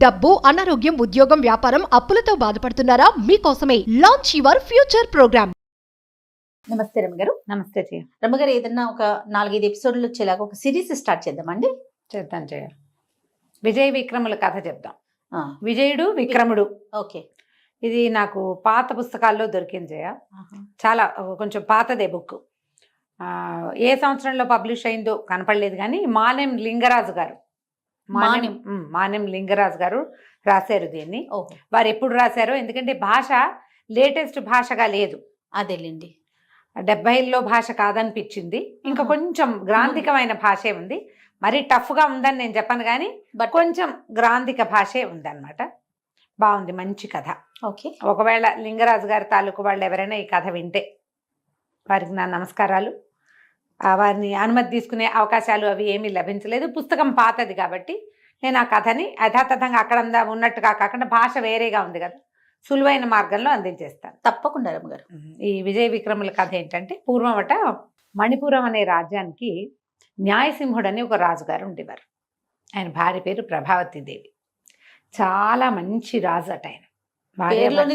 డబ్బు, అనారోగ్యం, ఉద్యోగం, వ్యాపారం, అప్పులతో బాధపడుతున్నారా? మీకోసమే లాంచ్ యువర్ ఫ్యూచర్ ప్రోగ్రామ్. నమస్తే రమ్మగారు. నమస్తే జయ. రమ్మగారు, ఏదన్నా ఒక 4-5 ఎపిసోడ్లు వచ్చేలాగా ఒక సిరీస్ స్టార్ట్ చేద్దామండి. చేద్దాం జయ. విజయ విక్రముల కథ చెప్దాం. ఆ, విజయుడు విక్రముడు. ఓకే. ఇది నాకు పాత పుస్తకాల్లో దొరికింది జయ. చాలా కొంచెం పాతదే బుక్. ఏ సంవత్సరంలో పబ్లిష్ అయిందో కనపడలేదు, కానీ మానెం లింగరాజు గారు లింగరాజు గారు రాశారు దీన్ని. ఓహో, వారు ఎప్పుడు రాశారో, ఎందుకంటే భాష లేటెస్ట్ భాషగా లేదు, అదేలేండి. 70ల్లో భాష కాదనిపించింది. ఇంకా కొంచెం గ్రాంధికమైన భాషే ఉంది. మరి టఫ్గా ఉందని నేను చెప్పను, కానీ కొంచెం గ్రాంధిక భాషే ఉందన్నమాట. బాగుంది, మంచి కథ. ఓకే. ఒకవేళ లింగరాజు గారి తాలూకు వాళ్ళు ఎవరైనా ఈ కథ వింటే వారికి నా నమస్కారాలు. వారిని అనుమతి తీసుకునే అవకాశాలు అవి ఏమీ లభించలేదు. పుస్తకం పాతది కాబట్టి నేను ఆ కథని యథాతథంగా అక్కడ ఉన్నట్టుగా కాకుండా, భాష వేరేగా ఉంది కదా, సులువైన మార్గంలో అందించేస్తాను. తప్పకుండా రమ్మగారు. ఈ విజయ విక్రముల కథ ఏంటంటే, పూర్వమట మణిపురం అనే రాజ్యానికి న్యాయసింహుడు అని ఒక రాజుగారు ఉండేవారు. ఆయన భార్య పేరు ప్రభావతీదేవి. చాలా మంచి రాజు అట ఆయన.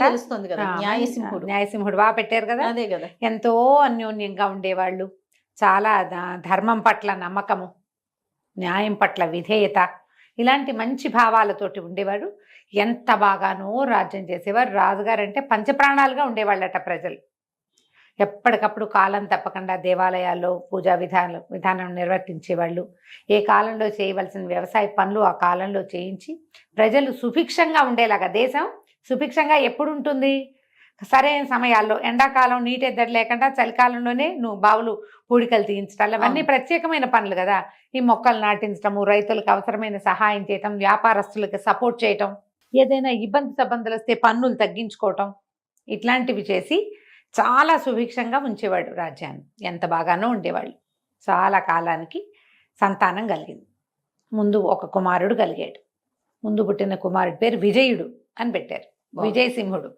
తెలుస్తుంది కదా, న్యాయసింహుడు. న్యాయసింహుడు బాగా పెట్టారు కదా. అదే కదా. ఎంతో అన్యోన్యంగా ఉండేవాళ్ళు. చాలా ధర్మం పట్ల నమ్మకము, న్యాయం పట్ల విధేయత, ఇలాంటి మంచి భావాలతోటి ఉండేవాడు. ఎంత బాగానో రాజ్యం చేసేవారు. రాజుగారు అంటే పంచప్రాణాలుగా ఉండేవాళ్ళట ప్రజలు. ఎప్పటికప్పుడు కాలం తప్పకుండా దేవాలయాల్లో పూజా విధానం నిర్వర్తించేవాళ్ళు. ఏ కాలంలో చేయవలసిన వ్యవసాయ పనులు ఆ కాలంలో చేయించి ప్రజలు సుభిక్షంగా ఉండేలాగా. దేశం సుభిక్షంగా ఎప్పుడు ఉంటుంది? సరైన సమయాల్లో, ఎండాకాలం నీటి ఎద్దడి లేకుండా చలికాలంలోనే బావులు పూడికలు తీయించడం, అవన్నీ ప్రత్యేకమైన పనులు కదా. ఈ మొక్కలు నాటించడము, రైతులకు అవసరమైన సహాయం చేయటం, వ్యాపారస్తులకు సపోర్ట్ చేయటం, ఏదైనా ఇబ్బందులు వస్తే పన్నులు తగ్గించుకోవటం, ఇట్లాంటివి చేసి చాలా సుభిక్షంగా ఉంచేవాడు రాజ్యాన్ని. ఎంత బాగానో ఉండేవాళ్ళు. చాలా కాలానికి సంతానం కలిగింది. ముందు ఒక కుమారుడు కలిగాడు. ముందు పుట్టిన కుమారుడి పేరు విజయుడు అని పెట్టారు, విజయసింహుడు.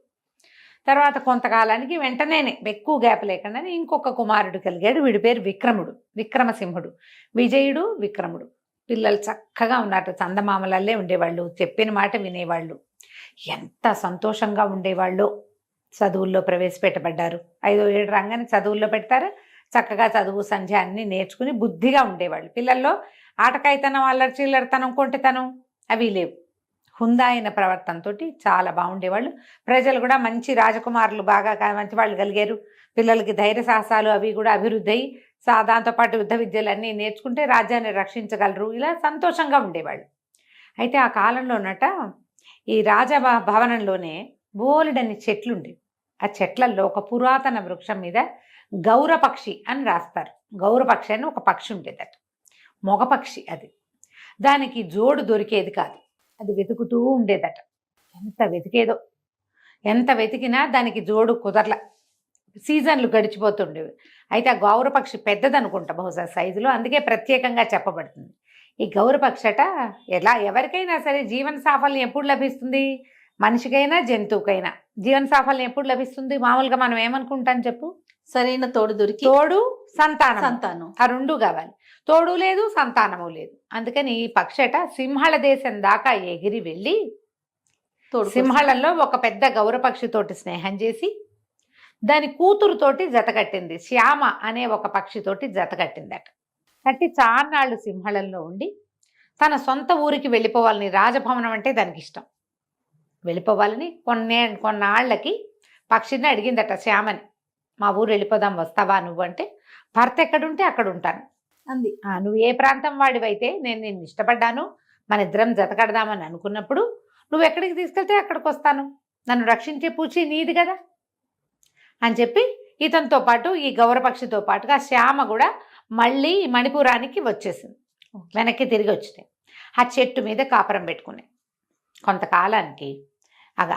తర్వాత కొంతకాలానికి వెంటనే ఎక్కువ గ్యాప్ లేకుండా ఇంకొక కుమారుడు కలిగాడు. వీడి పేరు విక్రముడు, విక్రమసింహుడు. విజయుడు, విక్రముడు పిల్లలు చక్కగా ఉన్నట్టు చందమామలల్లే ఉండేవాళ్ళు. చెప్పిన మాట వినేవాళ్ళు. ఎంత సంతోషంగా ఉండేవాళ్ళు. చదువుల్లో ప్రవేశపెట్టబడ్డారు. 5వ ఏడు రంగాన్ని చదువుల్లో పెడతారు. చక్కగా చదువు సంధ్య అన్నీ నేర్చుకుని బుద్ధిగా ఉండేవాళ్ళు. పిల్లల్లో ఆటకాయితనం, అల్లరి చిల్లరితనం, కొంటెతనం అవి లేవు. హుందా అయిన ప్రవర్తనతో చాలా బాగుండేవాళ్ళు. ప్రజలు కూడా మంచి రాజకుమారులు, బాగా మంచి వాళ్ళు కలిగారు. పిల్లలకి ధైర్య సాహసాలు అవి కూడా అభివృద్ధి అయ్యి దాంతోపాటు యుద్ధ విద్యలు అన్నీ నేర్చుకుంటే రాజ్యాన్ని రక్షించగలరు. ఇలా సంతోషంగా ఉండేవాళ్ళు. అయితే ఆ కాలంలోనట ఈ రాజభవనంలోనే బోలెడన్ని చెట్లు ఉండేవి. ఆ చెట్లల్లో ఒక పురాతన వృక్షం మీద గౌరపక్షి అని రాస్తారు. గౌరపక్షి అని ఒక పక్షి ఉండేదట, మగ పక్షి. అది దానికి జోడు దొరికేది కాదు. అది వెతుకుతూ ఉండేదట. ఎంత వెతికినా దానికి జోడు కుదరల. సీజన్లు గడిచిపోతుండేవి. అయితే ఆ గౌరపక్షి పెద్దదనుకుంటా బహుశా సైజులో, అందుకే ప్రత్యేకంగా చెప్పబడుతుంది. ఈ గౌరపక్షి అట ఎవరికైనా సరే జీవన సాఫల్యం ఎప్పుడు లభిస్తుంది? మనిషికైనా జంతువుకైనా జీవన సాఫల్యం ఎప్పుడు లభిస్తుంది? మామూలుగా మనం ఏమనుకుంటాం చెప్పు? సరైన తోడు దొరికి, తోడు సంతానం, ఆ రెండు కావాలి. తోడు లేదు, సంతానము లేదు. అందుకని ఈ పక్షట సింహళ దేశం దాకా ఎగిరి వెళ్ళి సింహళంలో ఒక పెద్ద గౌరపక్షితోటి స్నేహం చేసి దాని కూతురుతోటి జతకట్టింది. శ్యామ అనే ఒక పక్షితోటి జతకట్టిందట. కట్టి చాన్నాళ్ళు సింహళంలో ఉండి తన సొంత ఊరికి వెళ్ళిపోవాలని, రాజభవనం అంటే దానికి ఇష్టం, వెళ్ళిపోవాలని కొన్నాళ్ళకి పక్షిని అడిగిందట శ్యామని. మా ఊరు వెళ్ళిపోదాం, వస్తావా నువ్వు అంటే, భర్త ఎక్కడుంటే అక్కడ ఉంటాను అంది. నువ్వు ఏ ప్రాంతం వాడివైతే నేను నిన్ను ఇష్టపడ్డాను, మన ఇద్దరం జతకడదామని అనుకున్నప్పుడు నువ్వు ఎక్కడికి తీసుకెళ్తే అక్కడికి వస్తాను, నన్ను రక్షించే పూచి నీది కదా అని చెప్పి ఇతనితో పాటు ఈ గౌరపక్షితో పాటుగా శ్యామ కూడా మళ్ళీ మణిపురానికి వచ్చేసింది. వెనక్కి తిరిగి వచ్చినాయి. ఆ చెట్టు మీద కాపురం పెట్టుకున్నాయి. కొంతకాలానికి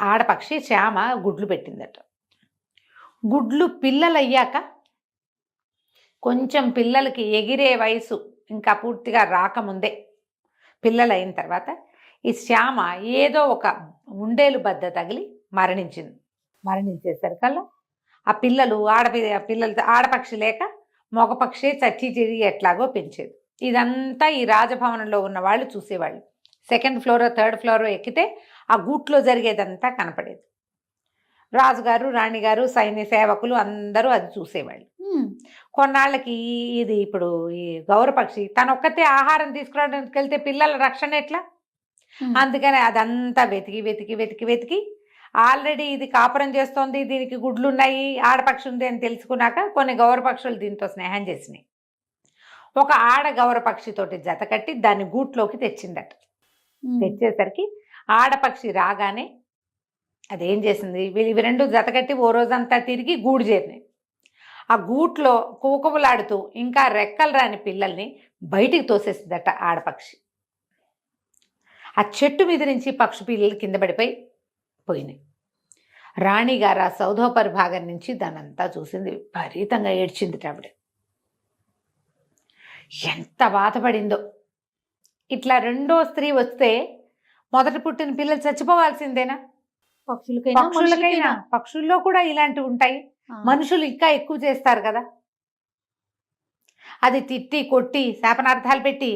ఆడపక్షి శ్యామ గుడ్లు పెట్టిందట. గుడ్లు పిల్లలయ్యాక, కొంచెం పిల్లలకి ఎగిరే వయసు ఇంకా పూర్తిగా రాకముందే, పిల్లలైన తర్వాత ఈ శ్యామ ఏదో ఒక ఉండేలు బద్ద తగిలి మరణించేసరికల్లా ఆ పిల్లలు ఆడపక్షి లేక మగపక్షి చచ్చి చెరి ఎట్లాగో పెంచేది. ఇదంతా ఈ రాజభవనంలో ఉన్న వాళ్ళు చూసేవాళ్ళు. సెకండ్ ఫ్లోర్ థర్డ్ ఫ్లోర్ ఎక్కితే ఆ గూట్లో జరిగేదంతా కనపడేది. రాజుగారు రాణిగారు సైన్య సేవకులు అందరూ అది చూసేవాళ్ళు. కొన్నాళ్ళకి ఇది ఇప్పుడు ఈ గౌరపక్షి తనొక్కతే ఆహారం తీసుకురావడానికి వెళ్తే పిల్లల రక్షణ ఎట్లా, అందుకని అదంతా వెతికి వెతికి వెతికి వెతికి ఆల్రెడీ ఇది కాపురం చేస్తోంది, దీనికి గుడ్లు ఉన్నాయి, ఆడపక్షి ఉంది అని తెలుసుకున్నాక కొన్ని గౌరపక్షులు దీంతో స్నేహం చేసినాయి. ఒక ఆడ గౌరపక్షితోటి జత కట్టి దాన్ని గూట్లోకి తెచ్చిందట. తెచ్చేసరికి ఆడపక్షి రాగానే అదేం చేసింది, ఇవి రెండు జతకట్టి ఓ రోజంతా తిరిగి గూడు చేరినాయి. ఆ గూట్లో కూకబులాడుతూ ఇంకా రెక్కలు రాని పిల్లల్ని బయటికి తోసేసిందట ఆడపక్షి. ఆ చెట్టు మీద నుంచి పక్షి పిల్లలు కింద పడిపోయి పోయినాయి. రాణిగారు ఆ సౌధోపరి భాగం నుంచి దానంతా చూసింది, విపరీతంగా ఏడ్చింది ఆవిడ. ఎంత బాధపడిందో. ఇట్లా రెండో స్త్రీ వస్తే మొదట పుట్టిన పిల్లలు చచ్చిపోవాల్సిందేనా? పక్షులకైనా పక్షుల్లో కూడా ఇలాంటివి ఉంటాయి. మనుషులు ఇంకా ఎక్కువ చేస్తారు కదా. అది తిట్టి కొట్టి శాపనార్థాలు పెట్టి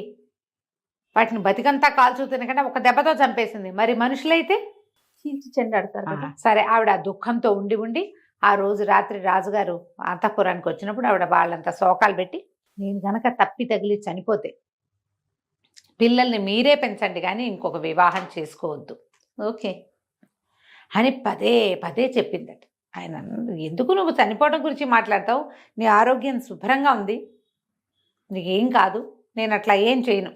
వాటిని బతికంతా కాల్చూ తినకుండా ఒక దెబ్బతో చంపేసింది. మరి మనుషులైతే చెండాడతారు. సరే, ఆవిడ ఆ దుఃఖంతో ఉండి ఉండి ఆ రోజు రాత్రి రాజుగారు అంతఃపురానికి వచ్చినప్పుడు ఆవిడ వాళ్ళంతా శోకాలు పెట్టి, నేను గనక తప్పి తగిలి చనిపోతే పిల్లల్ని మీరే పెంచండి కానీ ఇంకొక వివాహం చేసుకోవద్దు ఓకే అని పదే పదే చెప్పిందట. ఆయన ఎందుకు నువ్వు చనిపోవడం గురించి మాట్లాడతావు, నీ ఆరోగ్యం శుభ్రంగా ఉంది, నీకేం కాదు, నేను అట్లా ఏం చేయను,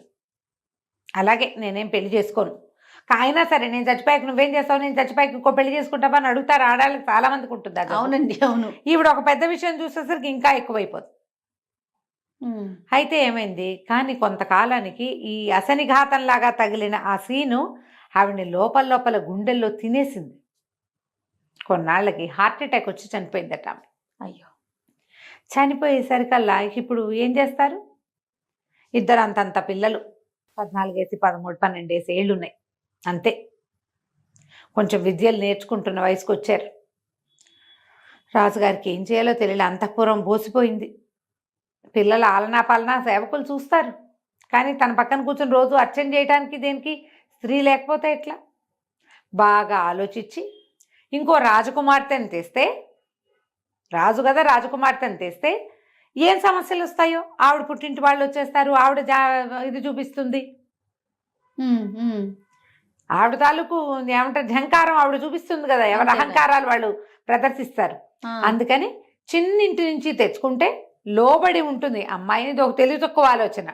అలాగే నేనేం పెళ్లి చేసుకోను, అయినా సరే నేను చచ్చిపోయాక నువ్వేం చేస్తావు, నేను చచ్చిపోయాక ఇంకో పెళ్లి చేసుకుంటావా అని అడుగుతారు ఆడాళ్ళకి చాలా మందికి ఉంటుంది. అది అవునండి, అవును. ఈవిడ ఒక పెద్ద విషయం చూసేసరికి ఇంకా ఎక్కువైపోతుంది. అయితే ఏమైంది, కానీ కొంతకాలానికి ఈ అసనిఘాతంలాగా తగిలిన ఆ సీను ఆవిడని లోపల లోపల గుండెల్లో తినేసింది. కొన్నాళ్ళకి హార్ట్ అటాక్ వచ్చి చనిపోయిందట ఆమె. అయ్యో, చనిపోయేసరికల్లా ఇప్పుడు ఏం చేస్తారు, ఇద్దరు అంతంత పిల్లలు 14 13 12 ఏళ్ళు ఉన్నాయి అంతే. కొంచెం విద్యలు నేర్చుకుంటున్న వయసుకు వచ్చారు. రాజుగారికి ఏం చేయాలో తెలియలే, అంతఃపురం బోసిపోయింది. పిల్లల ఆలనా పాలనా సేవకులు చూస్తారు, కానీ తన పక్కన కూర్చొని రోజు అర్చన చేయడానికి దేనికి స్త్రీ లేకపోతే ఎట్లా? బాగా ఆలోచించి ఇంకో రాజకుమార్తెని తెస్తే, రాజు కదా రాజకుమార్తెని తెస్తే ఏం సమస్యలు వస్తాయో, ఆవిడ పుట్టింటి వాళ్ళు వచ్చేస్తారు, ఆవిడ ఇది చూపిస్తుంది, ఆవిడ తాలూకు ఏమంటారు ఝంకారం ఆవిడ చూపిస్తుంది కదా, ఎవరి అహంకారాలు వాళ్ళు ప్రదర్శిస్తారు. అందుకని చిన్నింటి నుంచి తెచ్చుకుంటే లోబడి ఉంటుంది అమ్మాయిని. ఇది ఒక తెలివి తక్కువ ఆలోచన.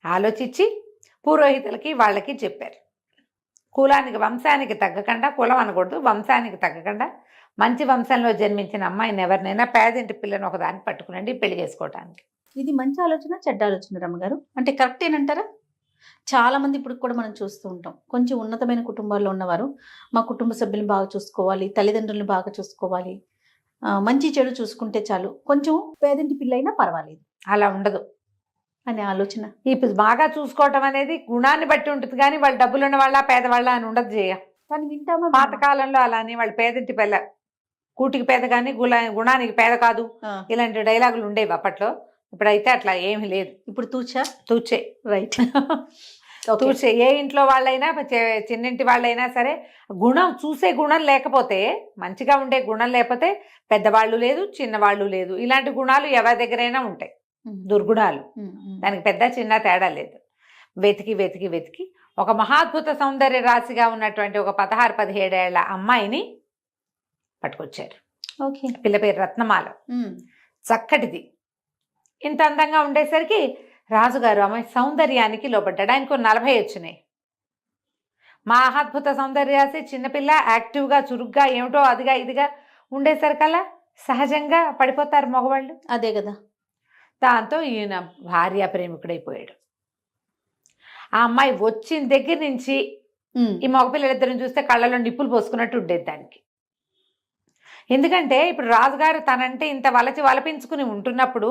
ఆలోచించి పురోహితులకి వాళ్ళకి చెప్పారు, కులానికి వంశానికి తగ్గకుండా, కులం అనకూడదు, వంశానికి తగ్గకుండా మంచి వంశంలో జన్మించిన అమ్మాయిని ఎవరినైనా పేదింటి పిల్లని ఒకదాన్ని పట్టుకునండి పెళ్లి చేసుకోవటానికి. ఇది మంచి ఆలోచన చెడ్డ ఆలోచన రమ్మగారు? అంటే కరెక్టేనంటారా? చాలా మంది ఇప్పుడు కూడా మనం చూస్తూ ఉంటాం, కొంచెం ఉన్నతమైన కుటుంబాల్లో ఉన్నవారు మా కుటుంబ సభ్యులను బాగా చూసుకోవాలి, తల్లిదండ్రులను బాగా చూసుకోవాలి, మంచి చెడు చూసుకుంటే చాలు, కొంచెం పేదింటి పిల్ల అయినా పర్వాలేదు. అలా ఉండదు అనే ఆలోచన. ఇప్పుడు బాగా చూసుకోవటం అనేది గుణాన్ని బట్టి ఉంటుంది, కానీ వాళ్ళు డబ్బులు ఉన్న వాళ్ళ పేదవాళ్ళ అని ఉండదు చేయ. కానీ వింటామా? పాతకాలంలో అలానే వాళ్ళు పేదింటి పిల్ల, కూటికి పేద కానీ గుణానికి పేద కాదు, ఇలాంటి డైలాగులు ఉండేవి అప్పట్లో. ఇప్పుడైతే అట్లా ఏమీ లేదు. ఇప్పుడు తూచే రైట్ తూచే. ఏ ఇంట్లో వాళ్ళైనా చిన్నింటి వాళ్ళైనా సరే గుణం చూసే గుణం లేకపోతే, మంచిగా ఉండే గుణం లేకపోతే పెద్దవాళ్ళు లేదు చిన్నవాళ్ళు లేదు, ఇలాంటి గుణాలు ఎవరి దగ్గరైనా ఉంటాయి, దుర్గుణాలు. దానికి పెద్ద చిన్న తేడా లేదు. వెతికి వెతికి వెతికి ఒక మహాద్భుత సౌందర్య రాశిగా ఉన్నటువంటి ఒక 16-17 ఏళ్ల అమ్మాయిని పట్టుకొచ్చారు. పిల్ల పేరు రత్నమాల, చక్కటిది. ఇంత అందంగా ఉండేసరికి రాజుగారు అమ్మాయి సౌందర్యానికి లోబడ్డాడు. ఆయనకు 40 వచ్చినాయి. మహాద్భుత సౌందర్య రాశి, చిన్నపిల్ల, యాక్టివ్గా చురుగ్గా ఏమిటో అదిగా ఇదిగా ఉండేసరికల్లా సహజంగా పడిపోతారు మగవాళ్ళు. అదే కదా. దాంతో ఈయన భార్య ప్రేమికుడైపోయాడు. ఆ అమ్మాయి వచ్చిన దగ్గర నుంచి ఈ మగపిల్లలిద్దరిని చూస్తే కళ్ళలో నిప్పులు పోసుకున్నట్టు ఉండేది దానికి. ఎందుకంటే ఇప్పుడు రాజుగారు తనంటే ఇంత వలపించుకుని ఉంటున్నప్పుడు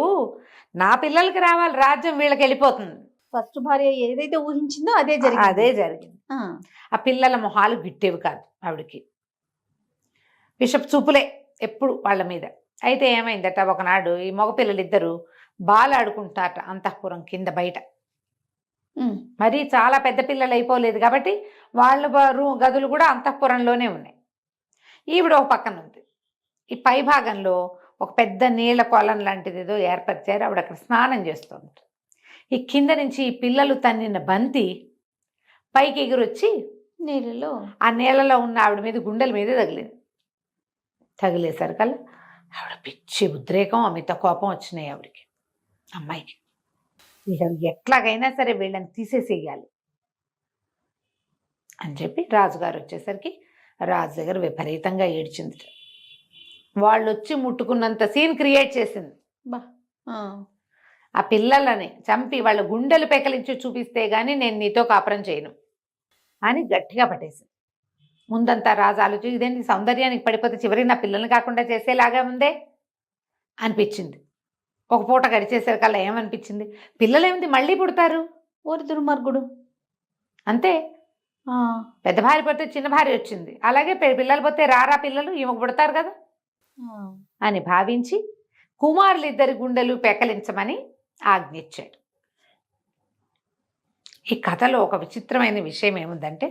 నా పిల్లలకి రావాలి రాజ్యం, వీళ్ళకి వెళ్ళిపోతుంది. ఫస్ట్ భార్య ఏదైతే ఊహించిందో అదే జరిగింది. ఆ పిల్లల మొహాలు గిట్టేవి కాదు ఆవిడకి, బిషప్ చూపులే ఎప్పుడు వాళ్ళ మీద. అయితే ఏమైందట, ఒకనాడు ఈ మగపిల్లలిద్దరూ బాలాడుకుంటారట అంతఃపురం కింద బయట. ఉమ్. మరీ చాలా పెద్ద పిల్లలు అయిపోలేదు కాబట్టి వాళ్ళ గదులు కూడా అంతఃపురంలోనే ఉన్నాయి. ఈవిడ ఒక పక్కన ఉంది. ఈ పై భాగంలో ఒక పెద్ద నీళ్ల కొలం లాంటిది ఏదో ఏర్పరిచారు. ఆవిడ అక్కడ స్నానం చేస్తుంది. ఈ కింద నుంచి ఈ పిల్లలు తన్నిన బంతి పైకి ఎగురొచ్చి నీళ్ళలో ఆ నీళ్ళలో ఉన్న ఆవిడ మీద గుండెల మీద తగిలింది. తగిలేసరికల్లా ఆవిడ పిచ్చి ఉద్రేకం, అమిత కోపం వచ్చినాయి ఆవిడకి, అమ్మాయికి. ఎట్లాగైనా సరే వీళ్ళని తీసేసేయాలి అని చెప్పి రాజుగారు వచ్చేసరికి రాజు దగ్గర విపరీతంగా ఏడ్చింది. వాళ్ళు వచ్చి ముట్టుకున్నంత సీన్ క్రియేట్ చేసింది. బా ఆ పిల్లలని చంపి వాళ్ళ గుండెలు పెకలించి చూపిస్తే గానీ నేను నీతో కాపురం చేయను అని గట్టిగా పట్టేసింది. ముందంతా రాజు ఆలోచించి ఇదేంటి సౌందర్యానికి పడిపోతే చివరికి నా పిల్లల్ని కాకుండా చేసేలాగా ఉందే అనిపించింది. ఒక పూట గడిచేసరికల్లా ఏమనిపించింది, పిల్లలేమిటి మళ్ళీ పుడతారు, ఓరి దుర్మార్గుడు. అంతే. పెద్ద భార్య పోతే చిన్న భార్య వచ్చింది, అలాగే పిల్లలు పోతే రారా పిల్లలు ఈమెకు పుడతారు కదా అని భావించి కుమారులిద్దరి గుండెలు పెకలించమని ఆజ్ఞించాడు. ఈ కథలో ఒక విచిత్రమైన విషయం ఏముందంటే,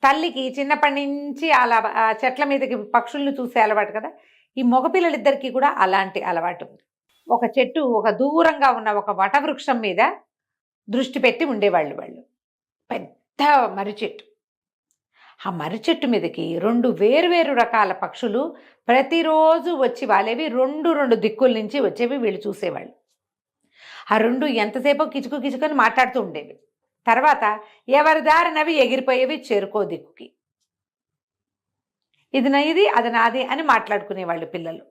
తల్లికి చిన్నప్పటి నుంచి అలా చెట్ల మీదకి పక్షుల్ని చూసే అలవాటు కదా, ఈ మగపిల్లలిద్దరికీ కూడా అలాంటి అలవాటు ఉంది. ఒక చెట్టు ఒక దూరంగా ఉన్న ఒక వటవృక్షం మీద దృష్టి పెట్టి ఉండేవాళ్ళు. వాళ్ళు పెద్ద మర్రి చెట్టు. ఆ మర్రి చెట్టు మీదకి 2 వేరువేరు రకాల పక్షులు ప్రతిరోజు వచ్చి వాలేవి, 2 దిక్కుల నుంచి వచ్చేవి. వీళ్ళు చూసేవాళ్ళు. ఆ 2 ఎంతసేపో కిచుకు కిచుకొని మాట్లాడుతూ ఉండేవి. తర్వాత ఎవరి దారినవి ఎగిరిపోయేవి చేరుకో దిక్కుకి. ఇది నాది అది నాది అని మాట్లాడుకునేవాళ్ళు పిల్లలు.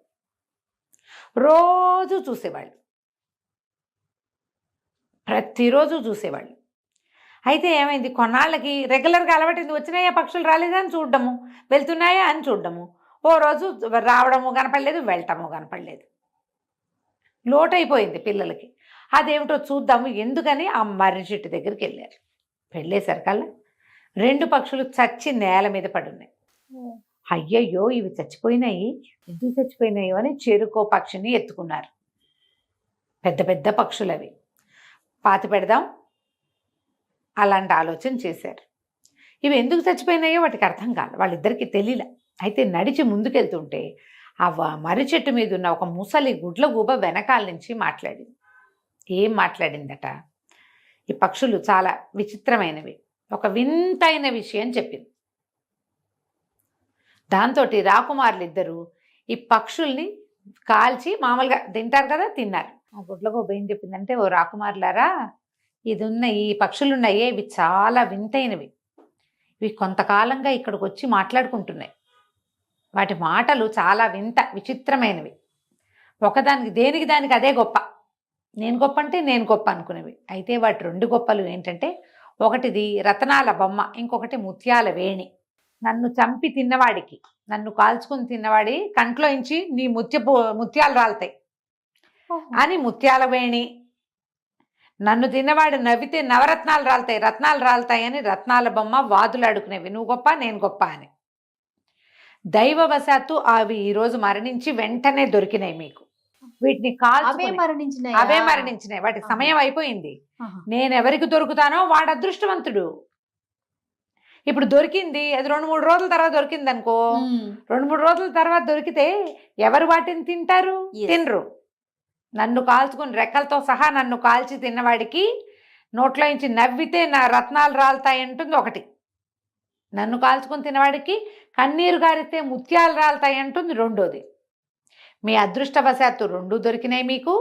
రోజు చూసేవాళ్ళు, ప్రతిరోజు చూసేవాళ్ళు. అయితే ఏమైంది, కొన్నాళ్ళకి రెగ్యులర్గా అలవాటింది. వచ్చినాయా పక్షులు, రాలేదా అని చూడడము, వెళ్తున్నాయా అని చూడడము. ఓ రోజు రావడము కనపడలేదు, వెళ్ళటము కనపడలేదు. లోటైపోయింది పిల్లలకి. అదేమిటో చూద్దాము ఎందుకని ఆ మర్రి చెట్టు దగ్గరికి వెళ్ళారు. వెళ్ళేసరికల్లా 2 పక్షులు చచ్చి నేల మీద పడున్నాయి. అయ్యయ్యో ఇవి చచ్చిపోయినాయి, ఎందుకు చచ్చిపోయినాయో అని చెరుకో పక్షిని ఎత్తుకున్నారు. పెద్ద పెద్ద పక్షులు అవి, పాతి పెడదాం అలాంటి ఆలోచన చేశారు. ఇవి ఎందుకు చచ్చిపోయినాయో వాటికి అర్థం కాదు, వాళ్ళిద్దరికీ తెలియలే. అయితే నడిచి ముందుకెళ్తుంటే ఆ మర్రి చెట్టు మీద ఉన్న ఒక ముసలి గుడ్లగూబ వెనకాల నుంచి మాట్లాడింది. ఏం మాట్లాడిందట, ఈ పక్షులు చాలా విచిత్రమైనవి, ఒక వింతైన విషయం చెప్పింది. దాంతో రాకుమారులిద్దరూ ఈ పక్షుల్ని కాల్చి మామూలుగా తింటారు కదా, తిన్నారు. ఆ గుడ్లగూబ ఏం చెప్పిందంటే, ఓ రాకుమారులారా, ఈ పక్షులున్నాయే ఇవి చాలా వింతైనవి. ఇవి కొంతకాలంగా ఇక్కడికి వచ్చి మాట్లాడుకుంటున్నాయి. వాటి మాటలు చాలా విచిత్రమైనవి. ఒకదానికి దేనికి దానికి అదే గొప్ప, నేను గొప్ప అంటే నేను గొప్ప అనుకునేవి. అయితే వాటి 2 గొప్పలు ఏంటంటే, ఒకటిది రతనాల బొమ్మ, ఇంకొకటి ముత్యాల వేణి. నన్ను చంపి తిన్నవాడికి, నన్ను కాల్చుకుని తిన్నవాడి కంట్లో నుంచి నీ ముత్యాలు రాలుతాయి అని ముత్యాల వేణి. నన్ను తిన్నవాడు నవ్వితే నవరత్నాలు రాలుతాయి, రత్నాలు రాలుతాయని రత్నాల బొమ్మ. వాదులు అడుకునేవి, నువ్వు గొప్ప నేను గొప్ప అని. దైవవశాత్తు అవి ఈరోజు మరణించి వెంటనే దొరికినాయి మీకు. వీటిని అవే మరణించినాయి, వాటికి సమయం అయిపోయింది. నేను ఎవరికి దొరుకుతానో వాడు అదృష్టవంతుడు. ఇప్పుడు దొరికింది, అది 2-3 రోజుల తర్వాత దొరికింది అనుకో, 2-3 రోజుల తర్వాత దొరికితే ఎవరు వాటిని తింటారు? తినరు. నన్ను కాల్చుకుని రెక్కలతో సహా నన్ను కాల్చి తిన్నవాడికి నోట్లో నుంచి నవ్వితే నా రత్నాలు రాలుతాయి అంటుంది ఒకటి. నన్ను కాల్చుకుని తిన్నవాడికి కన్నీరు గారితే ముత్యాలు రాలుతాయి అంటుంది రెండోది. మీ అదృష్టవశాత్తు 2 దొరికినాయి మీకు,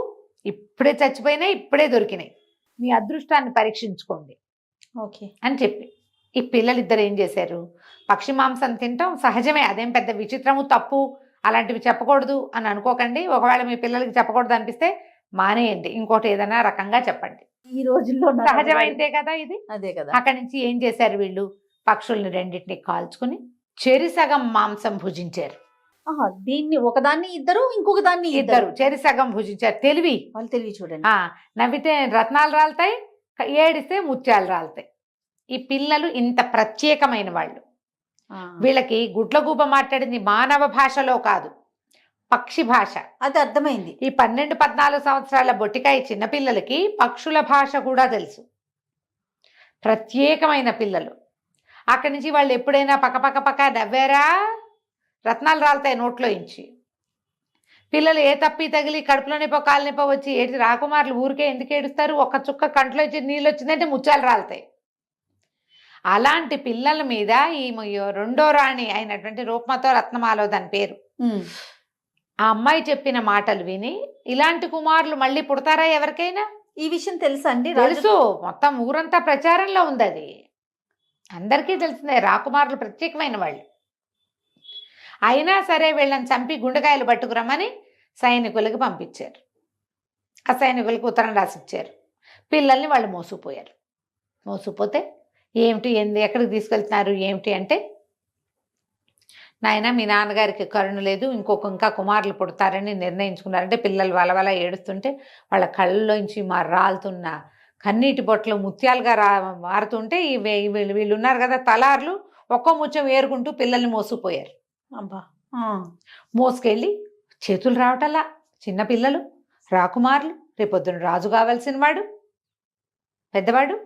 ఇప్పుడే చచ్చిపోయినాయి, ఇప్పుడే దొరికినాయి. మీ అదృష్టాన్ని పరీక్షించుకోండి అని చెప్పి ఈ పిల్లలిద్దరు ఏం చేశారు, పక్షి మాంసం తింటాం సహజమే, అదేం పెద్ద విచిత్రము తప్పు అలాంటివి చెప్పకూడదు అని అనుకోకండి. ఒకవేళ మీ పిల్లలకి చెప్పకూడదు అనిపిస్తే మానేయండి, ఇంకోటి ఏదైనా రకంగా చెప్పండి. ఈ రోజుల్లో సహజమైతే కదా ఇది. అదే కదా. అక్కడి నుంచి ఏం చేశారు వీళ్ళు, పక్షుల్ని 2టిని కాల్చుకుని చెరిసగం మాంసం భుజించారు. దీన్ని ఒకదాన్ని ఇద్దరు, ఇంకొక దాన్ని ఇద్దరు చెరిసగం భుజించారు. తెలివి, వాళ్ళు తెలివి చూడండి. నవ్వితే రత్నాలు రాలుతాయి, ఏడిస్తే ముత్యాలు రాలుతాయి. ఈ పిల్లలు ఇంత ప్రత్యేకమైన వాళ్ళు. వీళ్ళకి గుడ్లగూబ మాట్లాడింది మానవ భాషలో కాదు, పక్షి భాష. అది అర్థమైంది. ఈ 12-14 సంవత్సరాల బొట్టికాయ చిన్నపిల్లలకి పక్షుల భాష కూడా తెలుసు. ప్రత్యేకమైన పిల్లలు. అక్కడి నుంచి వాళ్ళు ఎప్పుడైనా పక్క నవ్వారా రత్నాలు రాలుతాయి నోట్లో ఇంచి. పిల్లలు ఏ తప్పి తగిలి కడుపులో నొప్పో కాలు నొప్పో వచ్చి ఏడ్చి రాకుమారులు ఊరికే ఎందుకు ఏడుస్తారు? ఒక్క చుక్క కంట్లో వచ్చి నీళ్ళు వచ్చిందంటే ముత్యాలు రాలుతాయి. అలాంటి పిల్లల మీద ఈ రెండో రాణి అయినటువంటి రూపమతో రత్నమాలో దాని పేరు, ఆ అమ్మాయి చెప్పిన మాటలు విని ఇలాంటి కుమారులు మళ్ళీ పుడతారా ఎవరికైనా? ఈ విషయం తెలుసా అండి? తెలుసు, మొత్తం ఊరంతా ప్రచారంలో ఉంది అది, అందరికీ తెలిసిందే. రాకుమారులు ప్రత్యేకమైన వాళ్ళు. అయినా సరే వీళ్ళని చంపి గుండెకాయలు పట్టుకురమ్మని సైనికులకు పంపించారు. ఆ సైనికులకు ఉత్తరం రాసిచ్చారు. పిల్లల్ని వాళ్ళు మోసుకుపోయారు. మోసుకుపోతే ఏమిటి ఎక్కడికి తీసుకెళ్తున్నారు ఏమిటి అంటే, నాయన మీ నాన్నగారికి కరుణ లేదు, ఇంకా కుమారులు పుడతారని నిర్ణయించుకున్నారంటే పిల్లలు వలవల ఏడుస్తుంటే వాళ్ళ కళ్ళలోంచి రాలుతున్న కన్నీటి బొట్టలు ముత్యాలుగా మారుతుంటే వీళ్ళు ఉన్నారు కదా తలార్లు, ఒక్కో ముత్యం ఏరుకుంటూ పిల్లల్ని మోసుకుపోయారు. అబ్బా, మోసుకెళ్ళి చేతులు రావటల్లా చిన్న పిల్లలు రాకుమారులు, రేపొద్దున రాజు కావాల్సిన వాడు పెద్దవాడు,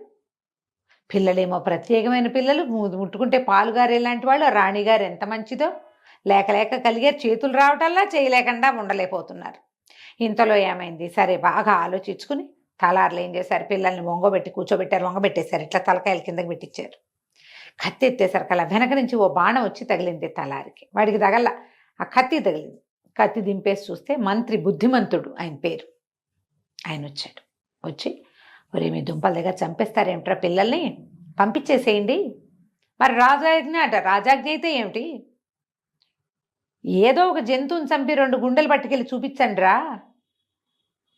పిల్లలేమో ప్రత్యేకమైన పిల్లలు, ముట్టుకుంటే పాలుగారు ఎలాంటి వాళ్ళు, రాణిగారు ఎంత మంచిదో, లేక కలిగారు, చేతులు రావటల్లా చేయలేకుండా ఉండలేకపోతున్నారు. ఇంతలో ఏమైంది? సరే బాగా ఆలోచించుకుని తలార్లు ఏం చేశారు, పిల్లల్ని కూర్చోబెట్టారు, వంగబెట్టేశారు, ఇట్లా తలకాయల కిందకి పెట్టించారు. కత్తి ఎత్తేసరికి అలా వెనక నుంచి ఓ బాణం వచ్చి తగిలింది తలారికి. వాడికి తగల, ఆ కత్తి తగిలింది. కత్తి దింపేసి చూస్తే మంత్రి బుద్ధిమంతుడు ఆయన పేరు, ఆయన వచ్చాడు. వచ్చి మరి మీ దుంపల దగ్గర చంపేస్తారేమిట్రా పిల్లల్ని, పంపించేసేయండి. మరి రాజాజ్ఞ అట, రాజాజ్ఞ అయితే ఏమిటి, ఏదో ఒక జంతువుని చంపి 2 గుండెలు పట్టుకెళ్ళి చూపించండి రా,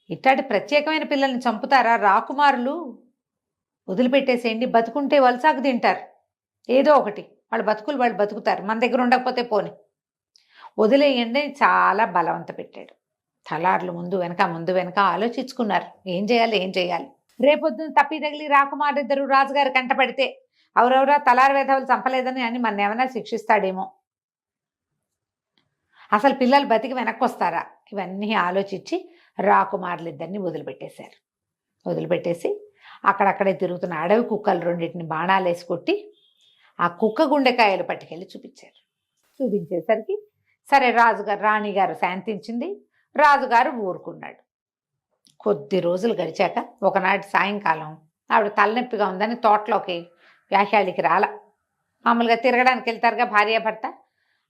ఇట్లాంటి ప్రత్యేకమైన పిల్లల్ని చంపుతారా రాకుమారులు, వదిలిపెట్టేసేయండి, బతుకుంటే వలసాకు తింటారు, ఏదో ఒకటి వాళ్ళ బతుకులు వాళ్ళు బతుకుతారు, మన దగ్గర ఉండకపోతే పోని వదిలేయండి. చాలా బలవంత పెట్టాడు. తలార్లు ముందు వెనక ఆలోచించుకున్నారు ఏం చేయాలి. రేపొద్దున తప్పి తగిలి రాకుమారిద్దరు రాజుగారు కంటపడితే ఎవరెవరా తలారి వేధవులు చంపలేదని అని మన ఏమైనా శిక్షిస్తాడేమో, అసలు పిల్లలు బతికి వెనక్కి వస్తారా, ఇవన్నీ ఆలోచించి రాకుమారులిద్దరిని వదిలిపెట్టేశారు. వదిలిపెట్టేసి అక్కడక్కడే తిరుగుతున్న అడవి కుక్కలు 2 బాణాలు వేసి కొట్టి ఆ కుక్క గుండెకాయలు పట్టుకెళ్ళి చూపించారు. చూపించేసరికి సరే రాణిగారు శాంతించింది, రాజుగారు ఊరుకున్నాడు. కొద్ది రోజులు గడిచాక ఒకనాటి సాయంకాలం ఆవిడ తలనొప్పిగా ఉందని తోటలోకి వ్యాఖ్యాళికి మామూలుగా తిరగడానికి వెళ్తారుగా భార్యాభర్త,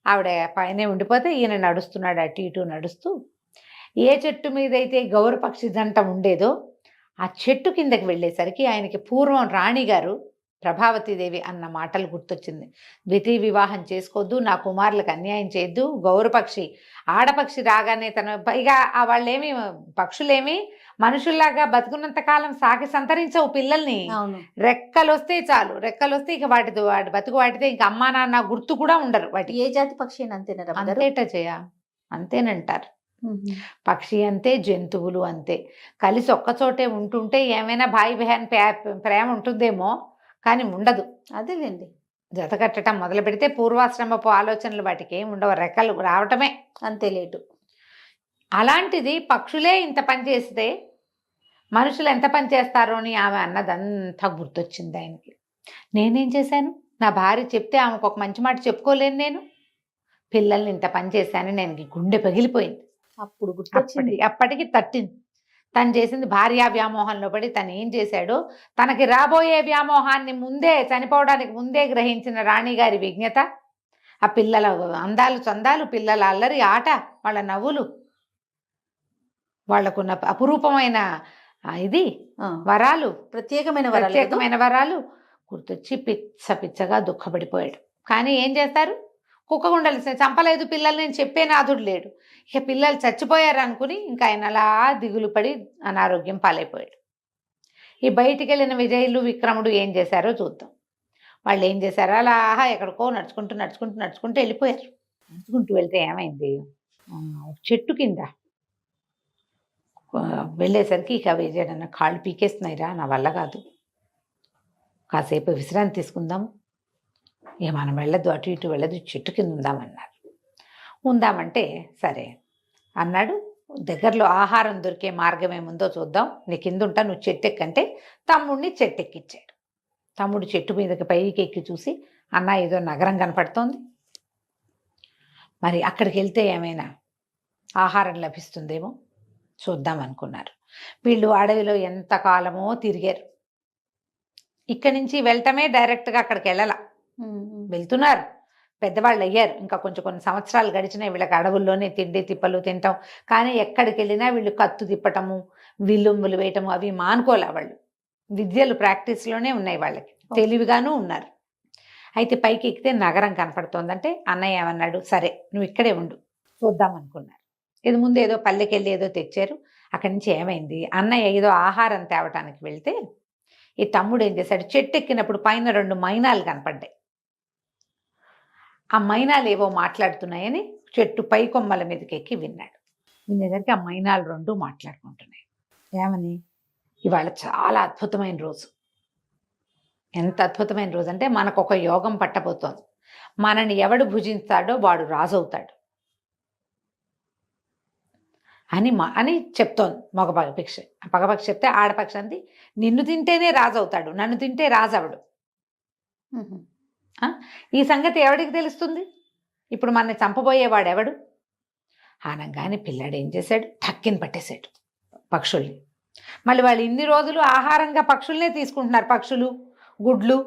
ఆవిడ పైనే ఉండిపోతే ఈయన నడుస్తున్నాడు, అటు ఇటు నడుస్తూ ఏ చెట్టు మీద అయితే గౌరపక్షి జంట ఉండేదో ఆ చెట్టు కిందకి వెళ్ళేసరికి ఆయనకి పూర్వం రాణిగారు ప్రభావతీదేవి అన్న మాటలు గుర్తొచ్చింది. ద్వితీయ వివాహం చేసుకోవద్దు, నా కుమారులకు అన్యాయం చేయొద్దు, గౌరపక్షి ఆడపక్షి రాగానే పైగా వాళ్ళేమి పక్షులేమి మనుషుల్లాగా బతుకున్నంత కాలం సాకి సంతరించవు పిల్లల్ని, రెక్కలు వస్తే చాలు, రెక్కలు వస్తే ఇక వాటి బతుకు వాటితే ఇంకా అమ్మా నాన్న గుర్తు కూడా ఉండరు. వాటి ఏ జాతి పక్షి అంతేనా? అంతేనంటారు. పక్షి అంతే, జంతువులు అంతే, కలిసి ఒక్కచోటే ఉంటుంటే ఏమైనా భాయి బహన్ ప్రేమ ఉంటుందేమో కానీ ఉండదు. అదేలేండి, జత కట్టడం మొదలు పెడితే పూర్వాశ్రమపు ఆలోచనలు వాటికి ఏమి ఉండవు, రెక్కలు రావటమే అంతే లేటు. అలాంటిది పక్షులే ఇంత పని చేస్తే మనుషులు ఎంత పని చేస్తారో అని ఆమె అన్నదంతా గుర్తొచ్చింది ఆయనకి. నేనేం చేశాను, నా భార్య చెప్తే ఆమెకు ఒక మంచి మాట చెప్పుకోలేను, నేను పిల్లల్ని ఇంత పని చేశాను, నేను గుండె పగిలిపోయింది. అప్పుడు గుర్తొచ్చింది, అప్పటికి తట్టింది. తను చేసింది భార్యా వ్యామోహంలో పడి తను ఏం చేశాడో, తనకి రాబోయే వ్యామోహాన్ని ముందే చనిపోవడానికి ముందే గ్రహించిన రాణిగారి విజ్ఞత, ఆ పిల్లల అందాలు చందాలు, పిల్లల అల్లరి ఆట, వాళ్ళ నవ్వులు, వాళ్లకున్న అపురూపమైన వరాలు, ప్రత్యేకమైన వరాలు గుర్తొచ్చి పిచ్చగా దుఃఖపడిపోయాడు. కానీ ఏం చేస్తారు, కుక్క గుండలు చంపలేదు పిల్లల్ని నేను చెప్పే నాథుడు లేడు, ఇక పిల్లలు చచ్చిపోయారు అనుకుని ఇంకా ఆయన అలా దిగులు పడి అనారోగ్యం పాలైపోయాడు. ఈ బయటికి వెళ్ళిన విజయులు విక్రముడు ఏం చేశారో చూద్దాం. వాళ్ళు ఏం చేశారో అలా ఎక్కడికో నడుచుకుంటూ వెళ్ళిపోయారు. నడుచుకుంటూ వెళ్తే ఏమైంది, చెట్టు కింద వెళ్ళేసరికి ఇక విజయడన్న కాళ్ళు పీకేస్తున్నాయిరా, నా వల్ల కాదు, కాసేపు విశ్రాంతి తీసుకుందాము, ఇక మనం వెళ్ళదు, అటు ఇటు వెళ్ళదు, చెట్టు కింద ఉందామంటే సరే అన్నాడు. దగ్గరలో ఆహారం దొరికే మార్గం ఏముందో చూద్దాం, నీ కింద ఉంటా, నువ్వు చెట్టెక్కంటే తమ్ముడిని చెట్టెక్కిచ్చాడు. తమ్ముడు చెట్టు మీదకి పైకి ఎక్కి చూసి అన్న ఏదో నగరం కనపడుతోంది, మరి అక్కడికి వెళ్తే ఏమైనా ఆహారం లభిస్తుందేమో చూద్దాం అనుకున్నారు. వీళ్ళు అడవిలో ఎంతకాలమో తిరిగారు. ఇక్కడి నుంచి వెళ్ళటమే డైరెక్ట్గా అక్కడికి వెళ్తున్నారు, పెద్దవాళ్ళు అయ్యారు, ఇంకా కొన్ని సంవత్సరాలు గడిచినాయి. వీళ్ళకి అడవుల్లోనే తిండి తిప్పలు తింటాం, కానీ ఎక్కడికి వెళ్ళినా వీళ్ళు కత్తు తిప్పటము విల్లుంబులు వేయటము అవి మానుకోలే. వాళ్ళు విద్యలు ప్రాక్టీస్లోనే ఉన్నాయి, వాళ్ళకి తెలివిగాను ఉన్నారు. అయితే పైకి ఎక్కితే నగరం కనపడుతోందంటే అన్నయ్య ఏమన్నాడు, సరే నువ్వు ఇక్కడే ఉండు చూద్దాం అనుకున్నారు. ఇది ముందు ఏదో పల్లెకెళ్ళి ఏదో తెచ్చారు. అక్కడి నుంచి ఏమైంది, అన్నయ్య ఏదో ఆహారం తేవటానికి వెళ్తే ఈ తమ్ముడు ఏం చేశాడు, చెట్టు ఎక్కినప్పుడు పైన 2 మైనాలు కనపడ్డాయి. ఆ మైనాలు ఏవో మాట్లాడుతున్నాయని చెట్టు పై కొమ్మల మీదకి ఎక్కి విన్నాడు. వినేసరికి ఆ మైనాలు 2 మాట్లాడుకుంటున్నాయి. ఏమని, ఇవాళ చాలా అద్భుతమైన రోజు. ఎంత అద్భుతమైన రోజు అంటే మనకు ఒక యోగం పట్టబోతోంది. మనని ఎవడు భుజిస్తాడో వాడు రాజు అవుతాడు అని చెప్తోంది మగపక్షి. పగపక్షి చెప్తే ఆడపక్షి అంది, నిన్ను తింటేనే రాజు అవుతాడు, నన్ను తింటే రాజు అవడు. ఈ సంగతి ఎవడికి తెలుస్తుంది? ఇప్పుడు మనని చంపబోయేవాడు ఎవడు? ఆనంగానే పిల్లాడు ఏం చేశాడు, టక్కిని పట్టేశాడు పక్షుల్ని. మళ్ళీ వాళ్ళు ఇన్ని రోజులు ఆహారంగా పక్షుల్నే తీసుకుంటున్నారు, పక్షులు గుడ్లు.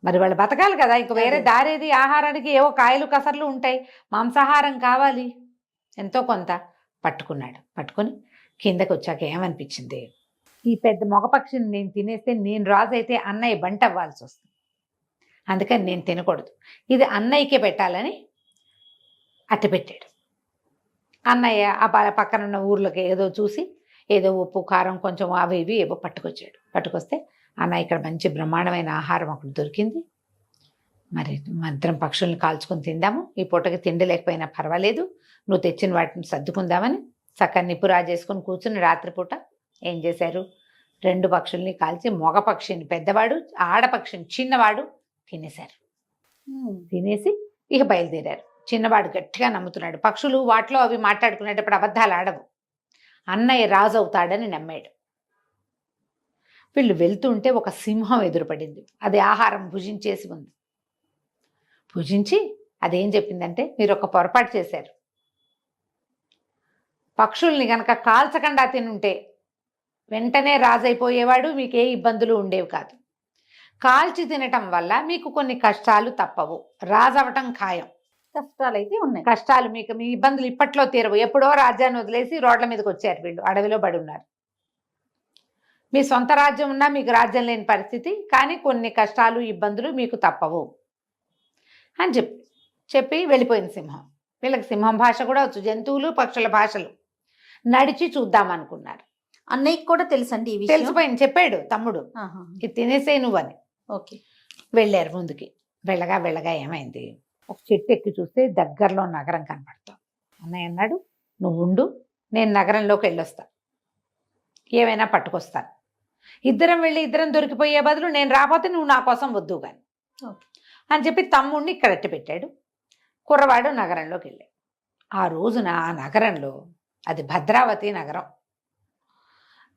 మరి వాళ్ళు బతకాలి కదా, ఇంక వేరే దారేది ఆహారానికి? ఏవో కాయలు కసర్లు ఉంటాయి, మాంసాహారం కావాలి ఎంతో కొంత. పట్టుకున్నాడు. పట్టుకొని కిందకి వచ్చాక ఏమనిపించింది, ఈ పెద్ద మగపక్షిని నేను తినేస్తే నేను రాజు అయితే అన్నయ్య బంట అవ్వాల్సి వస్తుంది, అందుకని నేను తినకూడదు, ఇది అన్నయ్యకే పెట్టాలని అట్టి పెట్టాడు. అన్నయ్య ఆ పక్కనున్న ఊర్లోకి ఏదో చూసి ఏదో ఉప్పు కారం కొంచెం అవి ఇవి ఏవో పట్టుకొచ్చాడు. పట్టుకొస్తే అన్న ఇక్కడ మంచి బ్రహ్మాండమైన ఆహారం ఒకటి దొరికింది, మరి మంత్రం పక్షుల్ని కాల్చుకొని తిందాము, ఈ పూటకి తిండి లేకపోయినా పర్వాలేదు, నువ్వు తెచ్చిన వాటిని సర్దుకుందామని చక్కని నిప్పు రాజేసుకొని కూర్చుని రాత్రిపూట ఏం చేశారు, 2 పక్షుల్ని కాల్చి మగ పక్షిని పెద్దవాడు, ఆడపక్షిని చిన్నవాడు తినేశారు. తినేసి ఇక బయలుదేరారు. చిన్నవాడు గట్టిగా నమ్ముతున్నాడు, పక్షులు వాటిలో అవి మాట్లాడుకునేటప్పుడు అబద్ధాలు ఆడవు, అన్నయ్య రాజు అవుతాడని నమ్మాడు. వీళ్ళు వెళ్తుంటే ఒక సింహం ఎదురుపడింది. అది ఆహారం భుజించేసి ఉంది. భుజించి అదేం చెప్పిందంటే, మీరు ఒక పొరపాటు చేశారు, పక్షుల్ని కనుక కాల్చకుండా తినుంటే వెంటనే రాజైపోయేవాడు, మీకు ఏ ఇబ్బందులు ఉండేవి కాదు. కాల్చి తినటం వల్ల మీకు కొన్ని కష్టాలు తప్పవు, రాజవటం ఖాయం. కష్టాలు అయితే ఉన్నాయి, కష్టాలు మీకు, మీ ఇబ్బందులు ఇప్పట్లో తీరవు. ఎప్పుడో రాజ్యాన్ని వదిలేసి రోడ్ల మీదకి వచ్చారు వీళ్ళు, అడవిలో పడి ఉన్నారు. మీ సొంత రాజ్యం ఉన్నా మీకు రాజ్యం లేని పరిస్థితి, కానీ కొన్ని కష్టాలు ఇబ్బందులు మీకు తప్పవు అని చెప్పి వెళ్ళిపోయింది సింహం. వీళ్ళకి సింహం భాష కూడా వచ్చు, జంతువులు పక్షుల భాషలు. నడిచి చూద్దామనుకున్నారు. అన్నయ్యకి కూడా తెలుసండి ఈ విషయం? తెలిసిపోయింది, చెప్పాడు తమ్ముడు, ఇది తినేసే నువ్వని. ఓకే, వెళ్ళారు ముందుకి. వెళ్ళగా ఏమైంది, ఒక చెట్టు ఎక్కి చూస్తే దగ్గరలో నగరం కనపడతాం. అన్నయ్య అన్నాడు, నువ్వు ఉండు, నేను నగరంలోకి వెళ్ళొస్తా, ఏమైనా పట్టుకొస్తాను. ఇద్దరం వెళ్ళి ఇద్దరం దొరికిపోయే బదులు నేను రాకపోతే నువ్వు నా కోసం వద్దు కానీ అని చెప్పి తమ్ముడిని ఇక్కడ అట్టి పెట్టాడు. కుర్రవాడు నగరంలోకి వెళ్ళాడు. ఆ రోజున ఆ నగరంలో, అది భద్రావతి నగరం,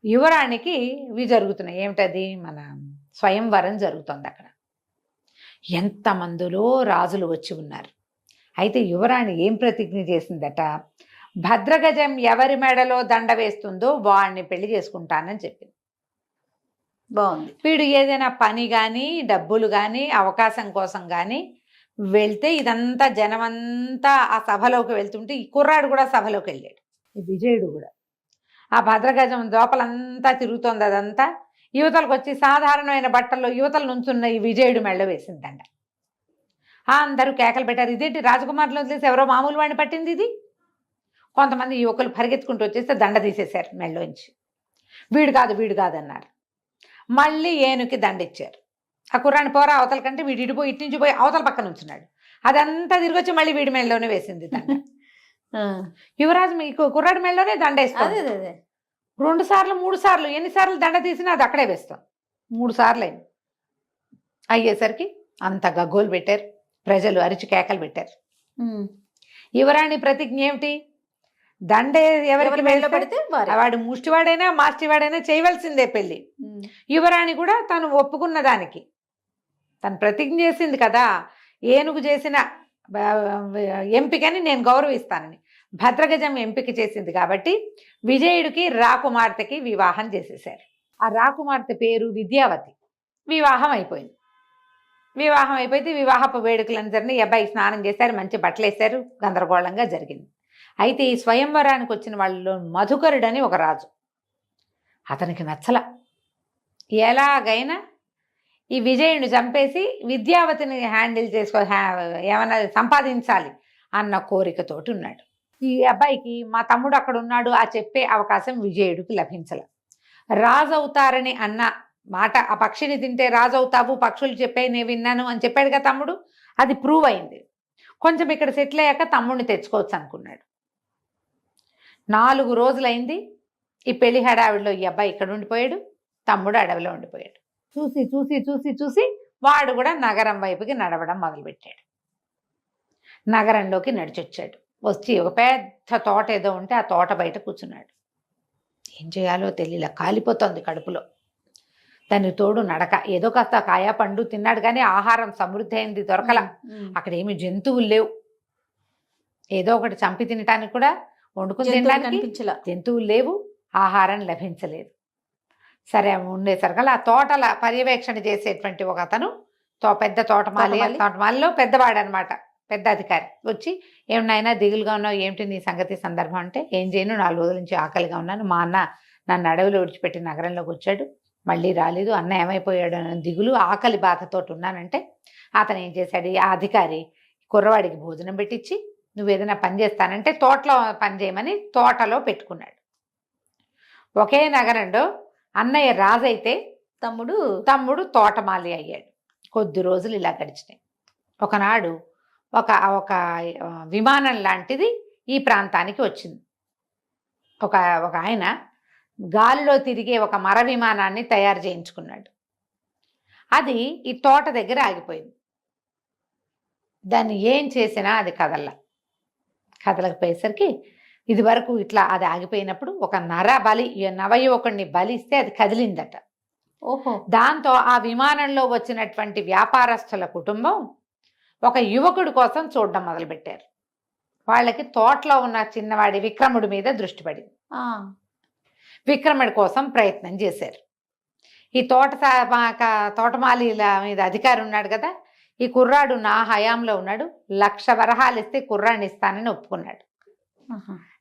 యువరాణికి ఇవి జరుగుతున్నాయి. ఏమిటది, మన స్వయంవరం జరుగుతుంది అక్కడ. ఎంతమందిలో రాజులు వచ్చి ఉన్నారు. అయితే యువరాణి ఏం ప్రతిజ్ఞ చేసిందట, భద్రగజం ఎవరి మెడలో దండ వేస్తుందో వాడిని పెళ్లి చేసుకుంటానని చెప్పింది. బాగుంది. వీడు ఏదైనా పని కానీ డబ్బులు కానీ అవకాశం కోసం కానీ వెళ్తే ఇదంతా జనమంతా ఆ సభలోకి వెళ్తుంటే ఈ కుర్రాడు కూడా సభలోకి వెళ్ళాడు, ఈ విజయుడు కూడా. ఆ భద్రగజం దోపలంతా తిరుగుతోంది, అదంతా యువతలకు వచ్చి సాధారణమైన బట్టల్లో యువతల నుంచున్న ఈ విజయుడు మెళ్ళ వేసిందంట. అందరూ కేకలు పెట్టారు, ఇదేంటి రాజకుమారులు వదిలేసి ఎవరో మామూలు వాడిని పట్టింది ఇది. కొంతమంది యువకులు పరిగెత్తుకుంటూ వచ్చేస్తే దండ తీసేశారు మెళ్ళలోంచి. వీడు కాదు అన్నారు. మళ్ళీ ఏనుకి దండ ఇచ్చారు. ఆ కుర్రాన్ని పోరా అవతల కంటే వీడు ఇటుపోయి ఇటు నుంచి పోయి అవతల పక్కన ఉంచున్నాడు. అదంతా తిరిగి వచ్చి మళ్ళీ వీడి మెళ్ళలోనే వేసింది దండ. యువరాజు మీకు కుర్రాడి మెళ్ళలోనే దండ వేస్తుంది. 2 సార్లు 3 సార్లు ఎన్నిసార్లు దండ తీసినా అది అక్కడే వేస్తాం. 3 సార్లు అయింది. అయ్యేసరికి అంత గగ్గోలు పెట్టారు, ప్రజలు అరిచి కేకలు పెట్టారు. యువరాణి ప్రతిజ్ఞ ఏమిటి, దండే ఎవరికి ఎవరి మెడలో వేస్తే పెడితే వారే. వాడు ముష్టివాడైనా మాస్టివాడైనా చేయవలసిందే పెళ్లి. యువరాణి కూడా తను ఒప్పుకున్న దానికి తను ప్రతిజ్ఞ చేసింది కదా, ఏనుగు చేసిన ఎంపికని నేను గౌరవిస్తానని. భద్రగజం ఎంపిక చేసింది కాబట్టి విజయుడికి రాకుమార్తెకి వివాహం చేసేసారు. ఆ రాకుమార్తె పేరు విద్యావతి. వివాహం అయిపోయింది. వివాహం అయిపోతే వివాహపు వేడుకలను జరిగిన ఈ అబ్బాయి స్నానం చేశారు, మంచి బట్టలు వేశారు, గందరగోళంగా జరిగింది. అయితే ఈ స్వయంవరానికి వచ్చిన వాళ్ళలో మధుకరుడని ఒక రాజు. అతనికి నచ్చల. ఎలాగైనా ఈ విజయుని చంపేసి విద్యావతిని హ్యాండిల్ ఏమైనా సంపాదించాలి అన్న కోరికతోటి ఉన్నాడు. ఈ అబ్బాయికి మా తమ్ముడు అక్కడ ఉన్నాడు ఆ చెప్పే అవకాశం విజయుడికి లభించల. రాజు అవుతారని అన్న మాట, ఆ పక్షిని తింటే రాజు అవుతావు, పక్షులు చెప్పే నేను విన్నాను అని చెప్పాడుగా తమ్ముడు, అది ప్రూవ్ అయింది. కొంచెం ఇక్కడ సెటిల్ అయ్యాక తమ్ముడిని తెచ్చుకోవచ్చు అనుకున్నాడు. 4 రోజులైంది. ఈ పెళ్లి హడావిడిలో ఈ అబ్బాయి ఇక్కడ ఉండిపోయాడు, తమ్ముడు అడవిలో ఉండిపోయాడు. చూసి చూసి చూసి చూసి వాడు కూడా నగరం వైపుకి నడవడం మొదలుపెట్టాడు. నగరంలోకి నడిచొచ్చాడు. వచ్చి ఒక పెద్ద తోట ఏదో ఉంటే ఆ తోట బయట కూర్చున్నాడు. ఏం చేయాలో తెలియలే, కాలిపోతుంది కడుపులో. దానికి తోడు నడక. ఏదో కాస్త కాయ పండు తిన్నాడు కానీ ఆహారం సమృద్ధి అయింది దొరకల. అక్కడ ఏమి జంతువులు లేవు. ఏదో ఒకటి చంపి తినటానికి కూడా, వండుకుని తినడానికి జంతువులు లేవు, ఆహారం లభించలేదు. సరే ఉండేసరికల్లా ఆ తోటల పర్యవేక్షణ చేసేటువంటి ఒక అతను, పెద్ద తోటమాలిలో పెద్దవాడు అనమాట, పెద్ద అధికారి వచ్చి, ఏమన్నా దిగులుగా ఉన్నావు, ఏమిటి నీ సంగతి సందర్భం అంటే, ఏం చేయను, 4 రోజుల నుంచి ఆకలిగా ఉన్నాను, మా అన్న నన్ను అడవిలో విడిచిపెట్టి నగరంలోకి వచ్చాడు, మళ్ళీ రాలేదు, అన్న ఏమైపోయాడు అని దిగులు ఆకలి బాధతో ఉన్నానంటే, అతను ఏం చేశాడు, ఆ అధికారి కుర్రవాడికి భోజనం పెట్టించి, నువ్వు ఏదైనా పని చేస్తానంటే తోటలో పని చేయమని తోటలో పెట్టుకున్నాడు. ఒకే నగరంలో అన్నయ్య రాజైతే తమ్ముడు తోటమాలి అయ్యాడు. కొద్ది రోజులు ఇలా గడిచినాయి. ఒకనాడు ఒక విమానం లాంటిది ఈ ప్రాంతానికి వచ్చింది. ఒక ఆయన గాలిలో తిరిగే ఒక మర విమానాన్ని తయారు చేయించుకున్నాడు. అది ఈ తోట దగ్గర ఆగిపోయింది. దాన్ని ఏం చేసినా అది కదలకపోయేసరికి ఇది వరకు ఇట్లా అది ఆగిపోయినప్పుడు ఒక నవయువకుడిని బలిస్తే అది కదిలిందట. ఓహో. దాంతో ఆ విమానంలో వచ్చినటువంటి వ్యాపారస్తుల కుటుంబం ఒక యువకుడి కోసం చూడడం మొదలుపెట్టారు. వాళ్ళకి తోటలో ఉన్న చిన్నవాడి విక్రముడి మీద దృష్టి పడింది. విక్రముడి కోసం ప్రయత్నం చేశారు. ఈ తోటమాలిల మీద అధికారి ఉన్నాడు కదా, ఈ కుర్రాడు నా హయాంలో ఉన్నాడు, 1,00,000 వరహాలు ఇస్తే కుర్రాడిని ఇస్తానని ఒప్పుకున్నాడు.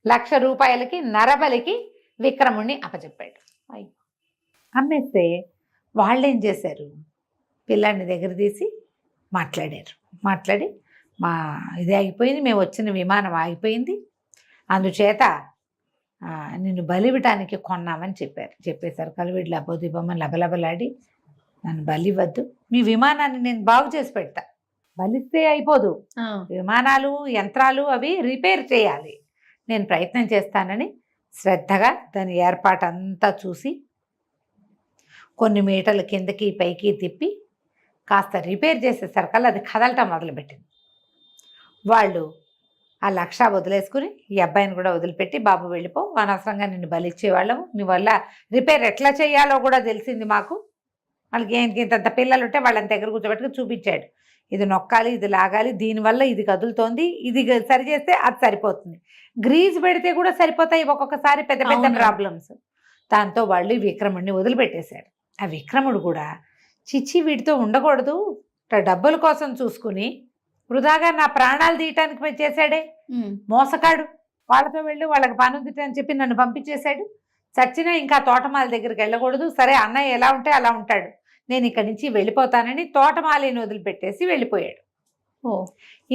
1,00,000 రూపాయలకి నరబలికి విక్రముడిని అప్పచెప్పాడు. అమ్మేస్తే వాళ్ళేం చేశారు, పిల్లాడిని దగ్గర తీసి మాట్లాడి, మా ఇది ఆగిపోయింది, మేము వచ్చిన విమానం ఆగిపోయింది, అందుచేత నిన్ను బలివ్వటానికి కొన్నామని చెప్పేశారు. కలివిడి లబోదిబొమ్మని లబలబలాడి, నన్ను బలివ్వద్దు, మీ విమానాన్ని నేను బాగు చేసి పెడతా, బలిస్తే అయిపోదు, విమానాలు యంత్రాలు అవి రిపేర్ చేయాలి, నేను ప్రయత్నం చేస్తానని శ్రద్ధగా దాని ఏర్పాటంతా చూసి కొన్ని మీటర్ల కిందకి పైకి తిప్పి కాస్త రిపేర్ చేసేసరికల్లా అది కదలటం మొదలుపెట్టింది. వాళ్ళు ఆ 1,00,000 వదిలేసుకుని ఈ అబ్బాయిని కూడా వదిలిపెట్టి, బాబు వెళ్ళిపో, అనవసరంగా నిన్ను బలిచ్చేవాళ్ళము, నీ వల్ల రిపేర్ ఎట్లా చేయాలో కూడా తెలిసింది మాకు, వాళ్ళకి ఇంత పిల్లలు ఉంటే వాళ్ళని దగ్గర కూర్చోబెట్టుకుని చూపించాడు, ఇది నొక్కాలి, ఇది లాగాలి, దీనివల్ల ఇది కదులుతోంది, ఇది సరి చేస్తే అది సరిపోతుంది, గ్రీజ్ పెడితే కూడా సరిపోతాయి ఒక్కొక్కసారి పెద్ద పెద్ద ప్రాబ్లమ్స్. దాంతో వాళ్ళు విక్రముడిని వదిలిపెట్టేశాడు. ఆ విక్రముడు కూడా చిచ్చి వీటితో ఉండకూడదు, డబ్బుల కోసం చూసుకుని వృధాగా నా ప్రాణాలు తీయటానికి చేశాడే, మోసకాడు, వాళ్ళతో వెళ్ళి వాళ్ళకి పని ఉంది అని చెప్పి నన్ను పంపించేశాడు, చచ్చినా ఇంకా తోటమాలి దగ్గరికి వెళ్ళకూడదు, సరే అన్నయ్య ఎలా ఉంటే అలా ఉంటాడు, నేను ఇక్కడి నుంచి వెళ్ళిపోతానని తోటమాలిని వదిలిపెట్టేసి వెళ్ళిపోయాడు.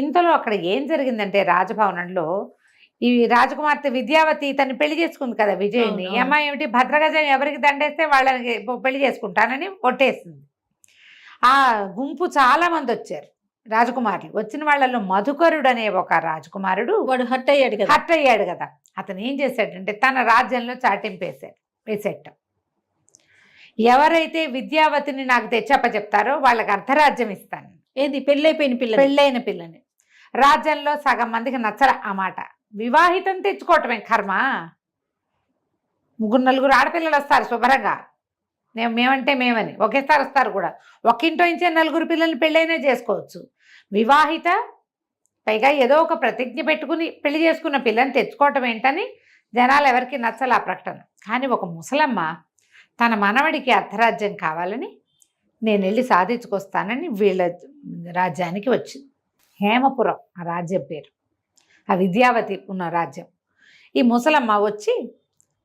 ఇంతలో అక్కడ ఏం జరిగిందంటే, రాజభవనంలో ఈ రాజకుమార్తె విద్యావతి తను పెళ్లి చేసుకుంది కదా విజయుని, ఈ అమ్మాయి ఏమిటి భద్రగజం ఎవరికి దండేస్తే వాళ్ళకి పెళ్లి చేసుకుంటానని ఒట్టేసింది. ఆ గుంపు చాలా మంది వచ్చారు రాజకుమారులు. వచ్చిన వాళ్ళలో మధుకరుడు అనే ఒక రాజకుమారుడు, వాడు హట్ అయ్యాడు కదా, అతను ఏం చేశాడంటే తన రాజ్యంలో చాటింపు వేసేట, ఎవరైతే విద్యావతిని నాకు తెచ్చప్పచెప్తారో వాళ్ళకి అర్ధరాజ్యం ఇస్తాను. ఏది పెళ్ళైన పిల్లని రాజ్యంలో సగం మందికి నచ్చల ఆ మాట, వివాహితం తెచ్చుకోవటమే కర్మ. 3-4 ఆడపిల్లలు వస్తారు శుభ్రంగా, మేమంటే మేమని ఒకేసారి వస్తారు కూడా. ఒక్కింటో నుంచే 4 పిల్లల్ని పెళ్ళైనా చేసుకోవచ్చు. వివాహిత, పైగా ఏదో ఒక ప్రతిజ్ఞ పెట్టుకుని పెళ్లి చేసుకున్న పిల్లని తెచ్చుకోవటం ఏంటని జనాలు ఎవరికి నచ్చల ఆ ప్రకటన. కానీ ఒక ముసలమ్మ తన మనవడికి అర్ధరాజ్యం కావాలని నేను వెళ్ళి సాధించుకొస్తానని వీళ్ళ రాజ్యానికి వచ్చింది. హేమపురం ఆ రాజ్యం పేరు, ఆ విద్యావతి ఉన్న రాజ్యం. ఈ ముసలమ్మ వచ్చి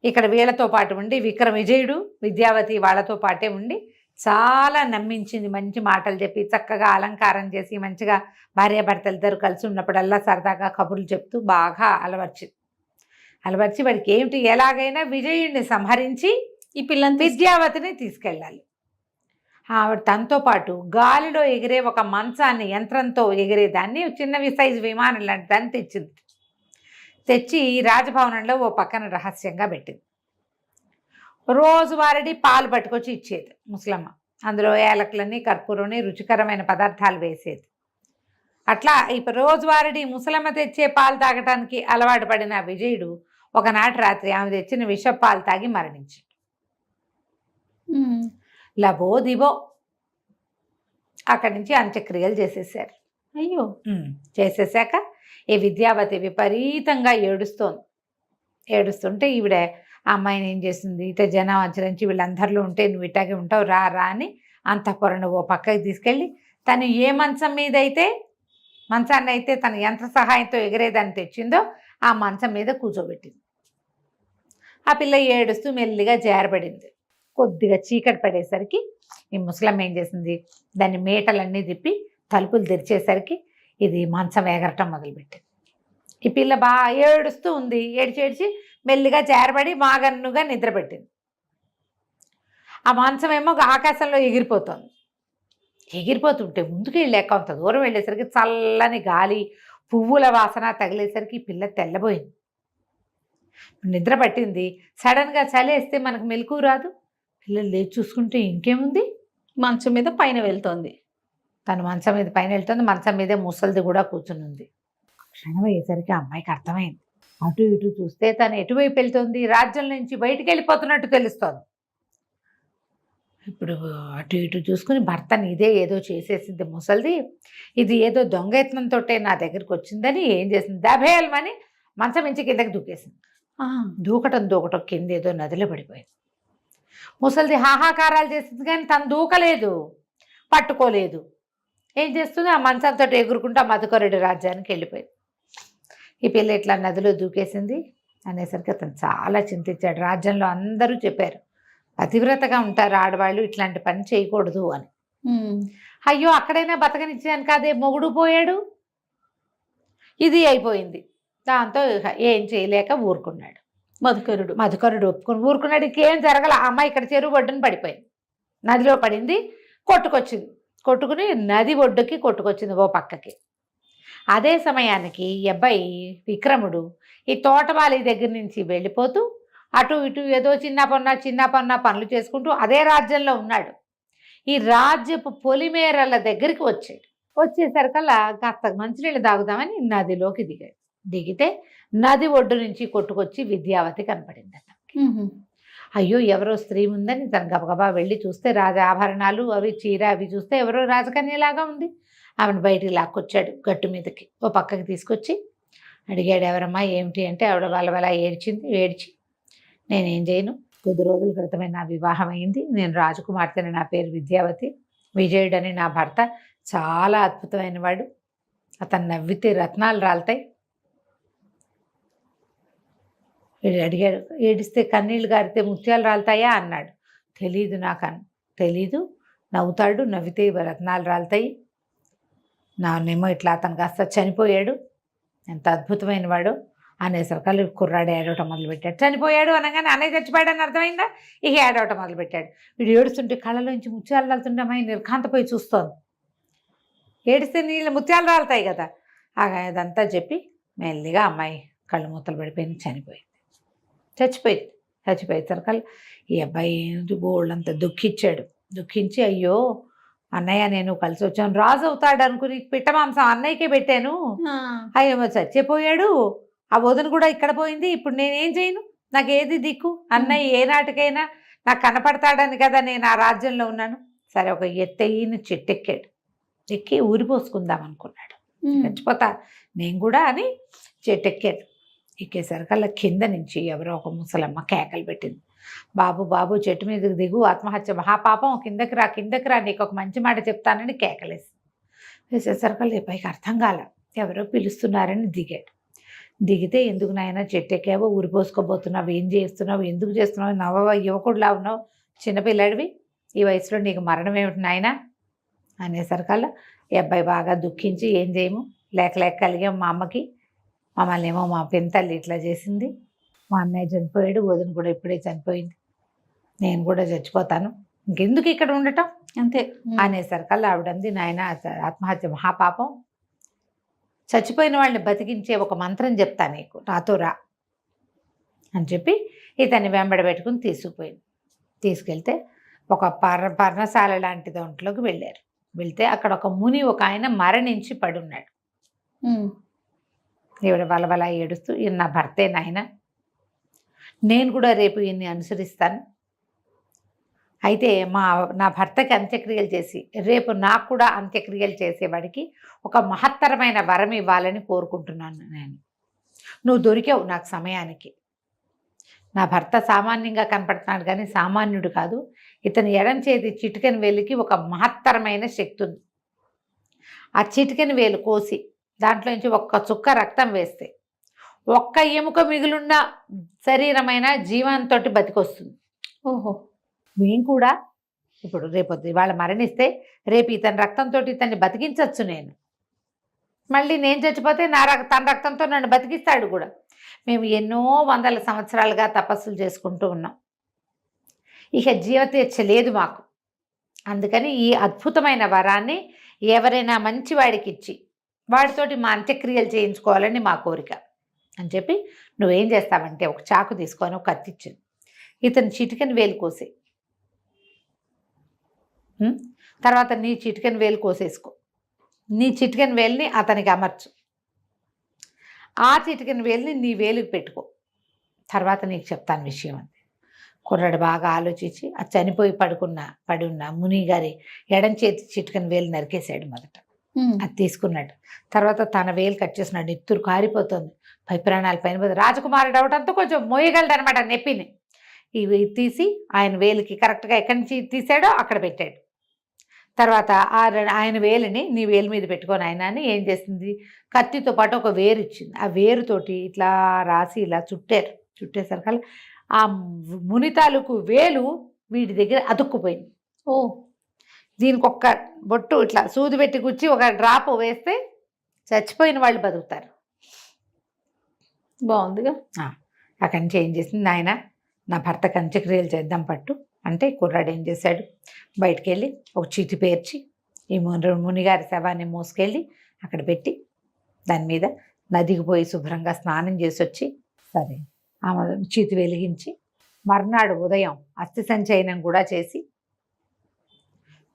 ఇక్కడ వీళ్ళతో పాటు ఉండి, విజయుడు విద్యావతి వాళ్ళతో పాటే ఉండి చాలా నమ్మించింది. మంచి మాటలు చెప్పి చక్కగా అలంకారం చేసి మంచిగా భార్యాభర్తలు ఇద్దరు కలిసి ఉన్నప్పుడల్లా సరదాగా కబుర్లు చెప్తూ బాగా అలవర్చి వాడికి ఏమిటి, ఎలాగైనా విజయుడిని సంహరించి ఈ పిల్లని విద్యావతిని తీసుకెళ్ళాలి. ఆవిడ తనతో పాటు గాలిలో ఎగిరే ఒక మంచాన్ని, యంత్రంతో ఎగిరేదాన్ని, చిన్న సైజు విమానం లాంటి దాన్ని తెచ్చి రాజభవనంలో ఓ పక్కన రహస్యంగా పెట్టింది. రోజువారీ పాలు పట్టుకొచ్చి ఇచ్చేది ముసలమ్మ. అందులో ఏలకులని, కర్పూరని, రుచికరమైన పదార్థాలు వేసేది. అట్లా ఇప్పుడు రోజువారీ ముసలమ్మ తెచ్చే పాలు తాగటానికి అలవాటు పడిన విజయుడు ఒకనాటి రాత్రి ఆమె తెచ్చిన విష పాలు తాగి మరణించాడు. లబో దిబో అక్కడి నుంచి అంత్యక్రియలు చేసేసారు. అయ్యో. చేసేసాక ఈ విద్యావతి విపరీతంగా ఏడుస్తుంటే ఈవిడ ఆ అమ్మాయిని ఏం చేసింది, ఇట జనం ఆచరించి వీళ్ళందరిలో ఉంటే నువ్వు ఇట్లాగే ఉంటావు, రా అని అంతఃపురం ఓ పక్కకి తీసుకెళ్ళి తను ఏ మంచాన్ని అయితే తన యంత్ర సహాయంతో ఎగిరేదాన్ని తెచ్చిందో ఆ మంచం మీద కూర్చోబెట్టింది. ఆ పిల్ల ఏడుస్తూ మెల్లిగా జారబడింది. కొద్దిగా చీకటి పడేసరికి ఈ ముసలమ్మ ఏం చేసింది, దాని మేటలన్నీ తిప్పి తలుపులు తెరిచేసరికి ఇది మంచం ఎగరటం మొదలుపెట్టింది. ఈ పిల్ల బాగా ఏడుస్తూ ఉంది. ఏడ్చి మెల్లిగా జారబడి మాగన్నుగా నిద్రపెట్టింది. ఆ మంచం ఏమో ఆకాశంలో ఎగిరిపోతుంటే ముందుకు వెళ్ళాక కొంత దూరం వెళ్ళేసరికి చల్లని గాలి, పువ్వుల వాసన తగిలేసరికి పిల్ల తెల్లబోయింది. నిద్ర పట్టింది. సడన్గా చలేస్తే మనకు మెలకు రాదు. పిల్లలు లేచి చూసుకుంటే ఇంకేముంది, మంచం మీద పైన వెళ్తోంది. తను మంచం మీద పైన వెళ్తుంది. మంచం మీదే ముసలిది కూడా కూర్చుని ఉంది. క్షణం అయ్యేసరికి ఆ అమ్మాయికి అర్థమైంది. అటు ఇటు చూస్తే తను ఎటువైపు వెళ్తుంది, రాజ్యం నుంచి బయటికి వెళ్ళిపోతున్నట్టు తెలుస్తోంది. ఇప్పుడు అటు ఇటు చూసుకుని భర్తని ఇదే ఏదో చేసేసింది ముసలిది, ఇది ఏదో దొంగయత్నంతో నా దగ్గరికి వచ్చిందని ఏం చేసింది, దభేల్మని మంచం నుంచి కిందకి దూకేసింది. దూకటం కింద ఏదో నదిలో పడిపోయింది. ముసలిది హాహాకారాలు చేసింది కానీ తను దూకలేదు, పట్టుకోలేదు. ఏం చేస్తుంది, ఆ మంచంతో ఎగురుకుంటూ ఆ మధుకరుడి రాజ్యానికి వెళ్ళిపోయింది. ఈ పిల్ల ఇట్లా నదిలో దూకేసింది అనేసరికి అతను చాలా చింతించాడు. రాజ్యంలో అందరూ చెప్పారు పతివ్రతగా ఉంటారు ఆడవాళ్ళు, ఇట్లాంటి పని చేయకూడదు అని. అయ్యో అక్కడైనా బతకనిచ్చాను కాదే, మొగుడు పోయాడు, ఇది అయిపోయింది. దాంతో ఏం చేయలేక ఊరుకున్నాడు. మధుకరుడు ఒప్పుకొని ఊరుకున్నాడు. ఇంకేం జరగల. ఆ అమ్మాయి ఇక్కడ చెరువు ఒడ్డున పడిపోయింది, నదిలో పడింది, కొట్టుకుని నది ఒడ్డుకి కొట్టుకొచ్చింది ఓ పక్కకి. అదే సమయానికి ఈ అబ్బాయి విక్రముడు ఈ తోటమాలి దగ్గర నుంచి వెళ్ళిపోతూ అటు ఇటు ఏదో చిన్న పొన్న పనులు చేసుకుంటూ అదే రాజ్యంలో ఉన్నాడు. ఈ రాజ్యపు పొలిమేరల దగ్గరికి వచ్చేసరికల్లా కాస్త మంచినీళ్ళు తాగుదామని నదిలోకి దిగితే నది ఒడ్డు నుంచి కొట్టుకొచ్చి విద్యావతి కనపడింది అతనికి. అయ్యో ఎవరో స్త్రీ ఉందని తను గబగబా వెళ్ళి చూస్తే రాజ ఆభరణాలు అవి చీర అవి చూస్తే ఎవరో రాజకన్యలాగా ఉంది. ఆమెను బయటికి లాక్కొచ్చాడు, గట్టు మీదకి ఓ పక్కకి తీసుకొచ్చి అడిగాడు, ఎవరమ్మా ఏమిటి అంటే ఆవిడ వాళ్ళ ఏడ్చి నేనేం చేయను, కొద్ది రోజుల క్రితమే నా వివాహం అయింది, నేను రాజకుమార్తెని, నా పేరు విద్యావతి, విజయుడు అని నా భర్త చాలా అద్భుతమైన వాడు, అతను నవ్వితే రత్నాలు రాలుతాయి. అడిగాడు, ఏడిస్తే కన్నీళ్ళు గారితే ముత్యాలు రాలుతాయా అన్నాడు. తెలీదు, నవ్వుతాడు, నవ్వితే రత్నాలు రాలుతాయి, నాన్నేమో ఇట్లా అతను కాస్త చనిపోయాడు, ఎంత అద్భుతమైన వాడు అనేసరికల్లా కుర్రాడు ఏడవటం మొదలుపెట్టాడు. చనిపోయాడు అనగానే అన్నయ్య చచ్చిపోయాడు అని అర్థమైందా, ఇక ఏడవటం మొదలుపెట్టాడు. వీడు ఏడుస్తుంటే కళ్ళలోంచి ముత్యాలు రాలుతుంటే అమ్మాయి నిర్ఘాంతపోయి చూస్తోంది. ఏడిస్తే నీళ్ళు ముత్యాలు రాలుతాయి కదా. అదంతా చెప్పి మెల్లిగా అమ్మాయి కళ్ళు మూతలు పడిపోయింది, చచ్చిపోయేసరికల్లా ఈ అబ్బాయి బోళ్ళంతా దుఃఖించి అయ్యో అన్నయ్య నేను కలిసి వచ్చాను, రాజు అవుతాడు అనుకుని పిట్ట మాంసం అన్నయ్యకే పెట్టాను, అయ్యో చచ్చిపోయాడు, ఆ వదిన కూడా ఇక్కడ పోయింది, ఇప్పుడు నేనేం చేయను, నాకు ఏది దిక్కు, అన్నయ్య ఏ నాటికైనా నాకు కనపడతాడని కదా నేను ఆ రాజ్యంలో ఉన్నాను. సరే ఒక ఎత్తైన చెట్టు ఎక్కాడు, ఎక్కి ఊరిపోసుకుందాం అనుకున్నాడు. చచ్చిపోతా నేను కూడా అని చెట్టు ఎక్కాడు. ఎక్కేసరికల్లా కింద నుంచి ఎవరో ఒక ముసలమ్మ కేకలు పెట్టింది, బాబు బాబు చెట్టు మీదకి దిగు, ఆత్మహత్య మహాపాపం, కిందకి రా కిందకి రా, నీకు ఒక మంచి మాట చెప్తానని కేకలేసి వేసేసరికల్లా పైకి అర్థం కాల, ఎవరో పిలుస్తున్నారని దిగాడు. దిగితే ఎందుకు నాయన చెట్టు ఎక్కావో, ఊరిపోసుకోబోతున్నావు, ఏం చేస్తున్నావు, ఎందుకు చేస్తున్నావు, నవ్వ యువకుడులా ఉన్నావు, చిన్నపిల్లాడివి, ఈ వయసులో నీకు మరణం ఏమిటి నాయన అనేసరికల్లా ఈ అబ్బాయి బాగా దుఃఖించి ఏం చేయము, లేక లేక కలిగాం మా అమ్మకి, మమ్మల్ని ఏమో మా పెంతల్లి ఇట్లా చేసింది, మా అన్నయ్య చనిపోయాడు, వదిన కూడా ఇప్పుడే చనిపోయింది, నేను కూడా చచ్చిపోతాను, ఇంకెందుకు ఇక్కడ ఉండటం అంతే అనేసరికల్లా ఆవిడంది, నాయన ఆత్మహత్య మహాపాపం, చచ్చిపోయిన వాళ్ళని బతికించే ఒక మంత్రం చెప్తా నీకు, నాతో రా అని చెప్పి ఇతన్ని వెంబడ పెట్టుకుని తీసుకుపోయింది. తీసుకెళ్తే ఒక పర్ణశాల లాంటి దాంట్లోకి వెళ్ళారు. వెళ్తే అక్కడ ఒక ముని ఒక ఆయన మరణించి పడున్నాడు. ఈవిడ బలబల ఏడుస్తూ, ఈయన నా భర్తే నాయన, నేను కూడా రేపు ఈయన్ని అనుసరిస్తాను, అయితే నా భర్తకి అంత్యక్రియలు చేసి రేపు నాకు కూడా అంత్యక్రియలు చేసేవాడికి ఒక మహత్తరమైన వరం ఇవ్వాలని కోరుకుంటున్నాను నేను, నువ్వు దొరికావు నాకు సమయానికి, నా భర్త సామాన్యంగా కనపడుతున్నాడు కానీ సామాన్యుడు కాదు, ఇతని ఎడం చేతి చిటికెన వేలుకి ఒక మహత్తరమైన శక్తి ఉంది, ఆ చిటికెన వేలు కోసి దాంట్లోంచి ఒక్క చుక్క రక్తం వేస్తే ఒక్క ఎముక మిగులున్న శరీరమైన జీవంతో బతికొస్తుంది. ఓహో, మేము కూడా ఇప్పుడు రేపొద్దు ఇవాళ మరణిస్తే రేపు ఇతని రక్తంతో ఇతన్ని బతికించవచ్చు నేను, మళ్ళీ నేను చచ్చిపోతే తన రక్తంతో నన్ను బతికిస్తాడు కూడా. మేము ఎన్నో వందల సంవత్సరాలుగా తపస్సులు చేసుకుంటూ ఉన్నాం, ఇక జీవతీర్చ లేదు మాకు, అందుకని ఈ అద్భుతమైన వరాన్ని ఎవరైనా మంచివాడికి ఇచ్చి వాడితోటి మా అంత్యక్రియలు చేయించుకోవాలని మా కోరిక అని చెప్పి, నువ్వేం చేస్తావంటే ఒక చాకు తీసుకొని ఒక కత్తి ఇచ్చింది, ఇతను చిటికెన వేలు కోసి, తర్వాత నీ చిటికెన వేలు కోసేసుకో, నీ చిటికెన వేలుని అతనికి అమర్చు, ఆ చిటికెన వేలుని నీ వేలుకి పెట్టుకో, తర్వాత నీకు చెప్తాను విషయం అంది. కుర్రాడు బాగా ఆలోచించి ఆ చనిపోయి పడి ఉన్న ముని గారి ఎడం చేతి చిటికెన వేలు నరికేశాడు మొదట, అది తీసుకున్నాడు. తర్వాత తన వేలు కట్ చేసినాడు, నెత్తురు కారిపోతుంది, పై ప్రాణాలు పైన పోతుంది. రాజకుమారుడు అవడంతో కొంచెం మోయగలడు అనమాట నెప్పిని. ఇవి తీసి ఆయన వేలుకి కరెక్ట్గా ఎక్కడి నుంచి తీసాడో అక్కడ పెట్టాడు. తర్వాత ఆయన వేలుని నీ వేలు మీద పెట్టుకొని ఆయన అని ఏం చేసింది, కత్తితో పాటు ఒక వేరు ఇచ్చింది, ఆ వేరుతోటి ఇట్లా రాసి ఇలా చుట్టేసరికల్లా ఆ ముని తాలూకు వేలు వీడి దగ్గర అతుక్కుపోయింది. ఓ, దీనికి ఒక్క బొట్టు ఇట్లా సూది పెట్టి గుచ్చి ఒక డ్రాప్ వేస్తే చచ్చిపోయిన వాళ్ళు బతుకుతారు. బాగుందిగా. అక్కడి నుంచి ఏం చేసింది, ఆయన నా భర్తకు అంత్యక్రియలు చేద్దాం పట్టు అంటే కుర్రాడు ఏం చేశాడు, బయటికి వెళ్ళి ఒక చీటి పేర్చి ఈ మునిగారి శవాన్ని మోసుకెళ్ళి అక్కడ పెట్టి దాని మీద నదికి పోయి శుభ్రంగా స్నానం చేసి వచ్చి సరే ఆమె చీతి వెలిగించి మర్నాడు ఉదయం అస్థి సంచయనం కూడా చేసి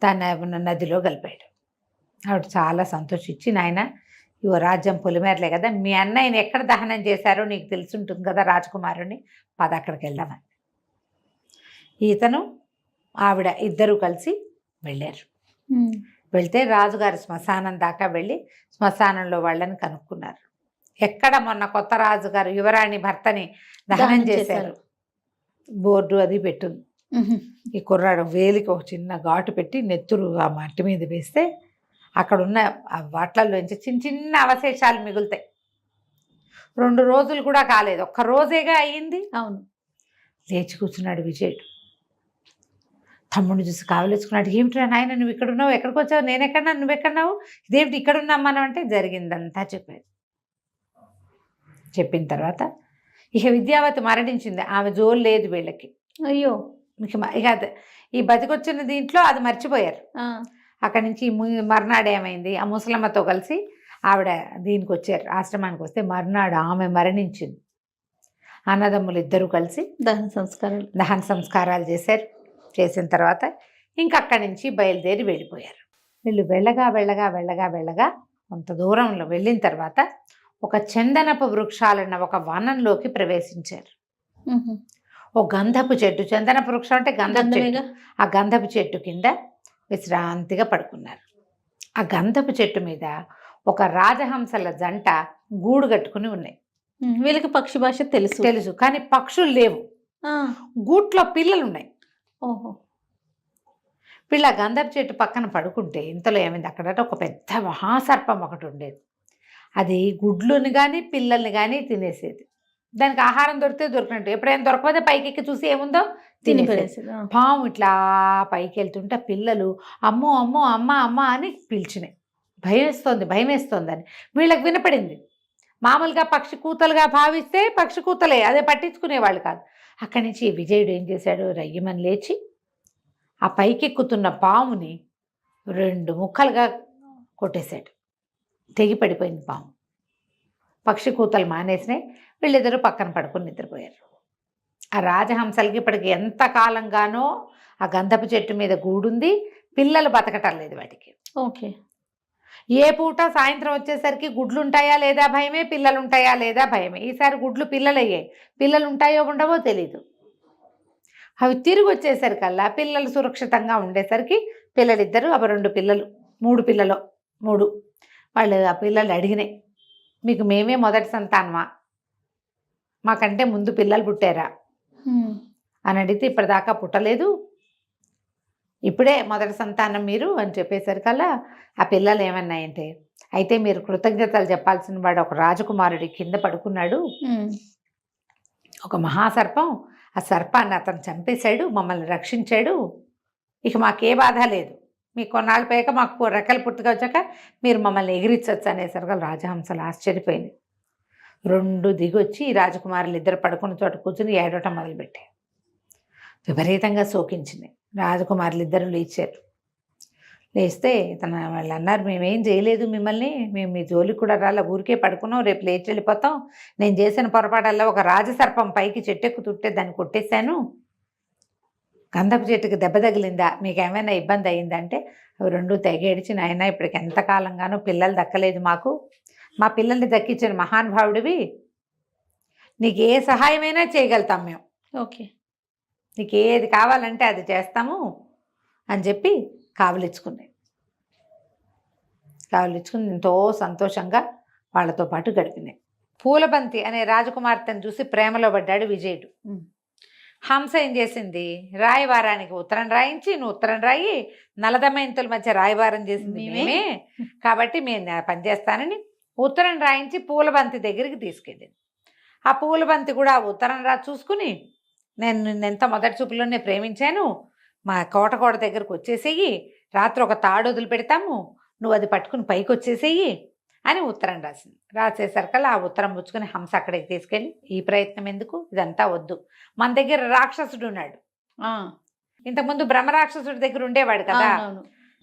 తన నదిలో కలిపాడు. ఆవిడ చాలా సంతోషించి, నాయన ఇవో రాజ్యం పొలిమేరలే కదా, మీ అన్నయ్యని ఎక్కడ దహనం చేశారో నీకు తెలిసి ఉంటుంది కదా రాజకుమారుని, పద అక్కడికి వెళ్దామని. ఇతను ఆవిడ ఇద్దరు కలిసి వెళ్ళారు. వెళ్తే రాజుగారి శ్మశానం దాకా వెళ్ళి శ్మశానంలో వాళ్ళని కనుక్కున్నారు. ఎక్కడ మొన్న కొత్త రాజుగారు యువరాణి భర్తని దహనం చేశారు, బోర్డు అది పెట్టుంది. ఈ కుర్రాడు వేలికి ఒక చిన్న ఘాటు పెట్టి నెత్తురు ఆ మట్టి మీద వేస్తే అక్కడున్న ఆ వాట్లలోంచి చిన్న చిన్న అవశేషాలు మిగులుతాయి. 2 రోజులు కూడా కాలేదు, ఒక్క రోజేగా అయ్యింది. అవును, లేచి కూర్చున్నాడు విజయుడు. తమ్ముడిని చూసి కావలేసుకున్నాడు, ఏమిట్రా నాయన నువ్వు ఇక్కడ ఉన్నావు, ఎక్కడికి వచ్చావు, నేను ఎక్కడన్నా నువ్వు ఎక్కడున్నావు, ఇదేమిటి ఇక్కడ ఉన్నాం మనం అంటే జరిగిందంతా చెప్పాడు. చెప్పిన తర్వాత ఇక విద్యావతి మరణించింది, ఆమె జోలు లేదు వీళ్ళకి. అయ్యో, ఇక ఈ బతికొచ్చిన దీంట్లో అది మర్చిపోయారు. అక్కడి నుంచి మర్నాడు ఏమైంది, ఆ ముసలమ్మతో కలిసి ఆవిడ దీనికి వచ్చారు, ఆశ్రమానికి వస్తే మర్నాడు ఆమె మరణించింది. అన్నదమ్ములు ఇద్దరూ కలిసి దహన సంస్కారాలు చేశారు. చేసిన తర్వాత ఇంక అక్కడి నుంచి బయలుదేరి వెళ్ళిపోయారు. వీళ్ళు వెళ్ళగా కొంత దూరంలో వెళ్ళిన తర్వాత ఒక చందనపు వృక్షాలున్న ఒక వనంలోకి ప్రవేశించారు. మ్మ్. ఓ గంధపు చెట్టు, చందనపు వృక్షం అంటే గంధపు చెట్టు, గంధమేగా. ఆ గంధపు చెట్టు కింద విశ్రాంతిగా పడుకున్నారు. ఆ గంధపు చెట్టు మీద ఒక రాజహంసల జంట గూడు కట్టుకుని ఉన్నాయి. వీళ్ళకి పక్షి భాష తెలుసు. తెలుసు, కానీ పక్షులు లేవు. ఆ, గూట్లో పిల్లలు ఉన్నాయి. ఓహో. వీళ్ళ గంధపు చెట్టు పక్కన పడుకుంటే ఇంతలో ఏమైంది, అక్కడ ఒక పెద్ద మహాసర్పం ఒకటి ఉండేది. అది గుడ్లుని కానీ పిల్లల్ని కానీ తినేసేది. దానికి ఆహారం దొరికితే దొరికినట్టు, ఎప్పుడైనా దొరకకపోతే పైకెక్కి చూసి ఏముందో తిని తినేసేది. పడేసేది. పాము ఇట్లా పైకి వెళ్తుంటే పిల్లలు అమ్మో అమ్మో అమ్మ అమ్మ అని పిలిచినాయి. భయం వేస్తోంది అని వీళ్ళకి వినపడింది. మామూలుగా పక్షి కూతలుగా భావిస్తే పక్షి కూతలే, అదే పట్టించుకునేవాళ్ళు కాదు. అక్కడి నుంచి విజయుడు ఏం చేశాడు, రయ్యమని లేచి ఆ పైకెక్కుతున్న పాముని 2 ముక్కలుగా కొట్టేశాడు. తెగి పడిపోయింది పాము. పక్షి కూతలు మానేసినాయి. వీళ్ళిద్దరూ పక్కన పడుకొని నిద్రపోయారు. ఆ రాజహంసలకి ఇప్పటికి ఎంత కాలంగానో ఆ గంధపు చెట్టు మీద గూడుంది, పిల్లలు బతకటం లేదు వాటికి. ఓకే. ఏ పూట సాయంత్రం వచ్చేసరికి గుడ్లు ఉంటాయా లేదా భయమే, పిల్లలు ఉంటాయా లేదా భయమే. ఈసారి గుడ్లు పిల్లలయ్యాయి, పిల్లలు ఉంటాయో ఉండవో తెలీదు. అవి తిరిగి వచ్చేసరికల్లా పిల్లలు సురక్షితంగా ఉండేసరికి పిల్లలిద్దరూ అవి 2 పిల్లలు 3 పిల్లలు 3 వాళ్ళు ఆ పిల్లలు అడిగినాయి, మీకు మేమే మొదటి సంతానమా, మాకంటే ముందు పిల్లలు పుట్టారా అని అడిగితే ఇప్పటిదాకా పుట్టలేదు, ఇప్పుడే మొదటి సంతానం మీరు అని చెప్పేసరికల్లా ఆ పిల్లలు ఏమన్నాయంటే, అయితే మీరు కృతజ్ఞతలు చెప్పాల్సిన వాడు ఒక రాజకుమారుడి కింద పడుకున్నాడు, ఒక మహాసర్పం ఆ సర్పాన్ని అతను చంపేశాడు, మమ్మల్ని రక్షించాడు, ఇక మాకే బాధ లేదు, మీకు కొన్నాళ్ళు పోయాక మాకు రెక్కలు పుట్టుక వచ్చాక మీరు మమ్మల్ని ఎగిరించవచ్చు అనేసరికి రాజహంసలు ఆశ్చర్యపోయింది. 2 దిగొచ్చి ఈ రాజకుమారులు ఇద్దరు పడుకున్న చోట కూర్చుని ఏడవటం మొదలుపెట్టాయి. విపరీతంగా శోకించింది. రాజకుమారులు ఇద్దరు లేచారు. లేస్తే వాళ్ళు అన్నారు, మేమేం చేయలేదు మిమ్మల్ని, మేము మీ జోలికి కూడా రాలా, ఊరికే పడుకున్నాం, రేపు లేచి వెళ్ళిపోతాం, నేను చేసిన పొరపాటల్లో ఒక రాజసర్పం పైకి చెట్టెక్కుతుంటే దాన్ని కొట్టేశాను, గంధపు చెట్టుకి దెబ్బ తగిలిందా, మీకు ఏమైనా ఇబ్బంది అయిందంటే అవి 2 తెగేడిచి, నాయన ఇప్పటికి ఎంతకాలంగానో పిల్లలు దక్కలేదు మాకు, మా పిల్లల్ని దక్కించిన మహానుభావుడివి, నీకు ఏ సహాయమైనా చేయగలుగుతాం మేము, ఓకే, నీకు ఏది కావాలంటే అది చేస్తాము అని చెప్పి కావలిచ్చుకుని ఎంతో సంతోషంగా వాళ్ళతో పాటు గడిపినాయి. పూలబంతి అనే రాజకుమార్తెను చూసి ప్రేమలో పడ్డాడు విజయుడు. హంస ఏం చేసింది, రాయవారానికి ఉత్తరం రాయించి, నువ్వు ఉత్తరం రాయి, నలదమయంతుల మధ్య రాయవారం చేసింది మేమే కాబట్టి మేము పనిచేస్తానని ఉత్తరం రాయించి పూలబంతి దగ్గరికి తీసుకెళ్ళింది. ఆ పూలబంతి కూడా ఆ ఉత్తరం చూసుకుని, నేను నిన్నెంత మొదటి చూపులోనే ప్రేమించాను, మా కోట దగ్గరకు వచ్చేసేయి, రాత్రి ఒక తాడు వదిలిపెడతాము, నువ్వు అది పట్టుకుని పైకి వచ్చేసేయి అని ఉత్తరం రాసింది. రాసేసరికల్లా ఆ ఉత్తరం పుచ్చుకుని హంస అక్కడికి తీసుకెళ్ళి, ఈ ప్రయత్నం ఎందుకు, ఇదంతా వద్దు, మన దగ్గర రాక్షసుడు ఉన్నాడు, ఇంతకుముందు బ్రహ్మరాక్షసుడి దగ్గర ఉండేవాడు కదా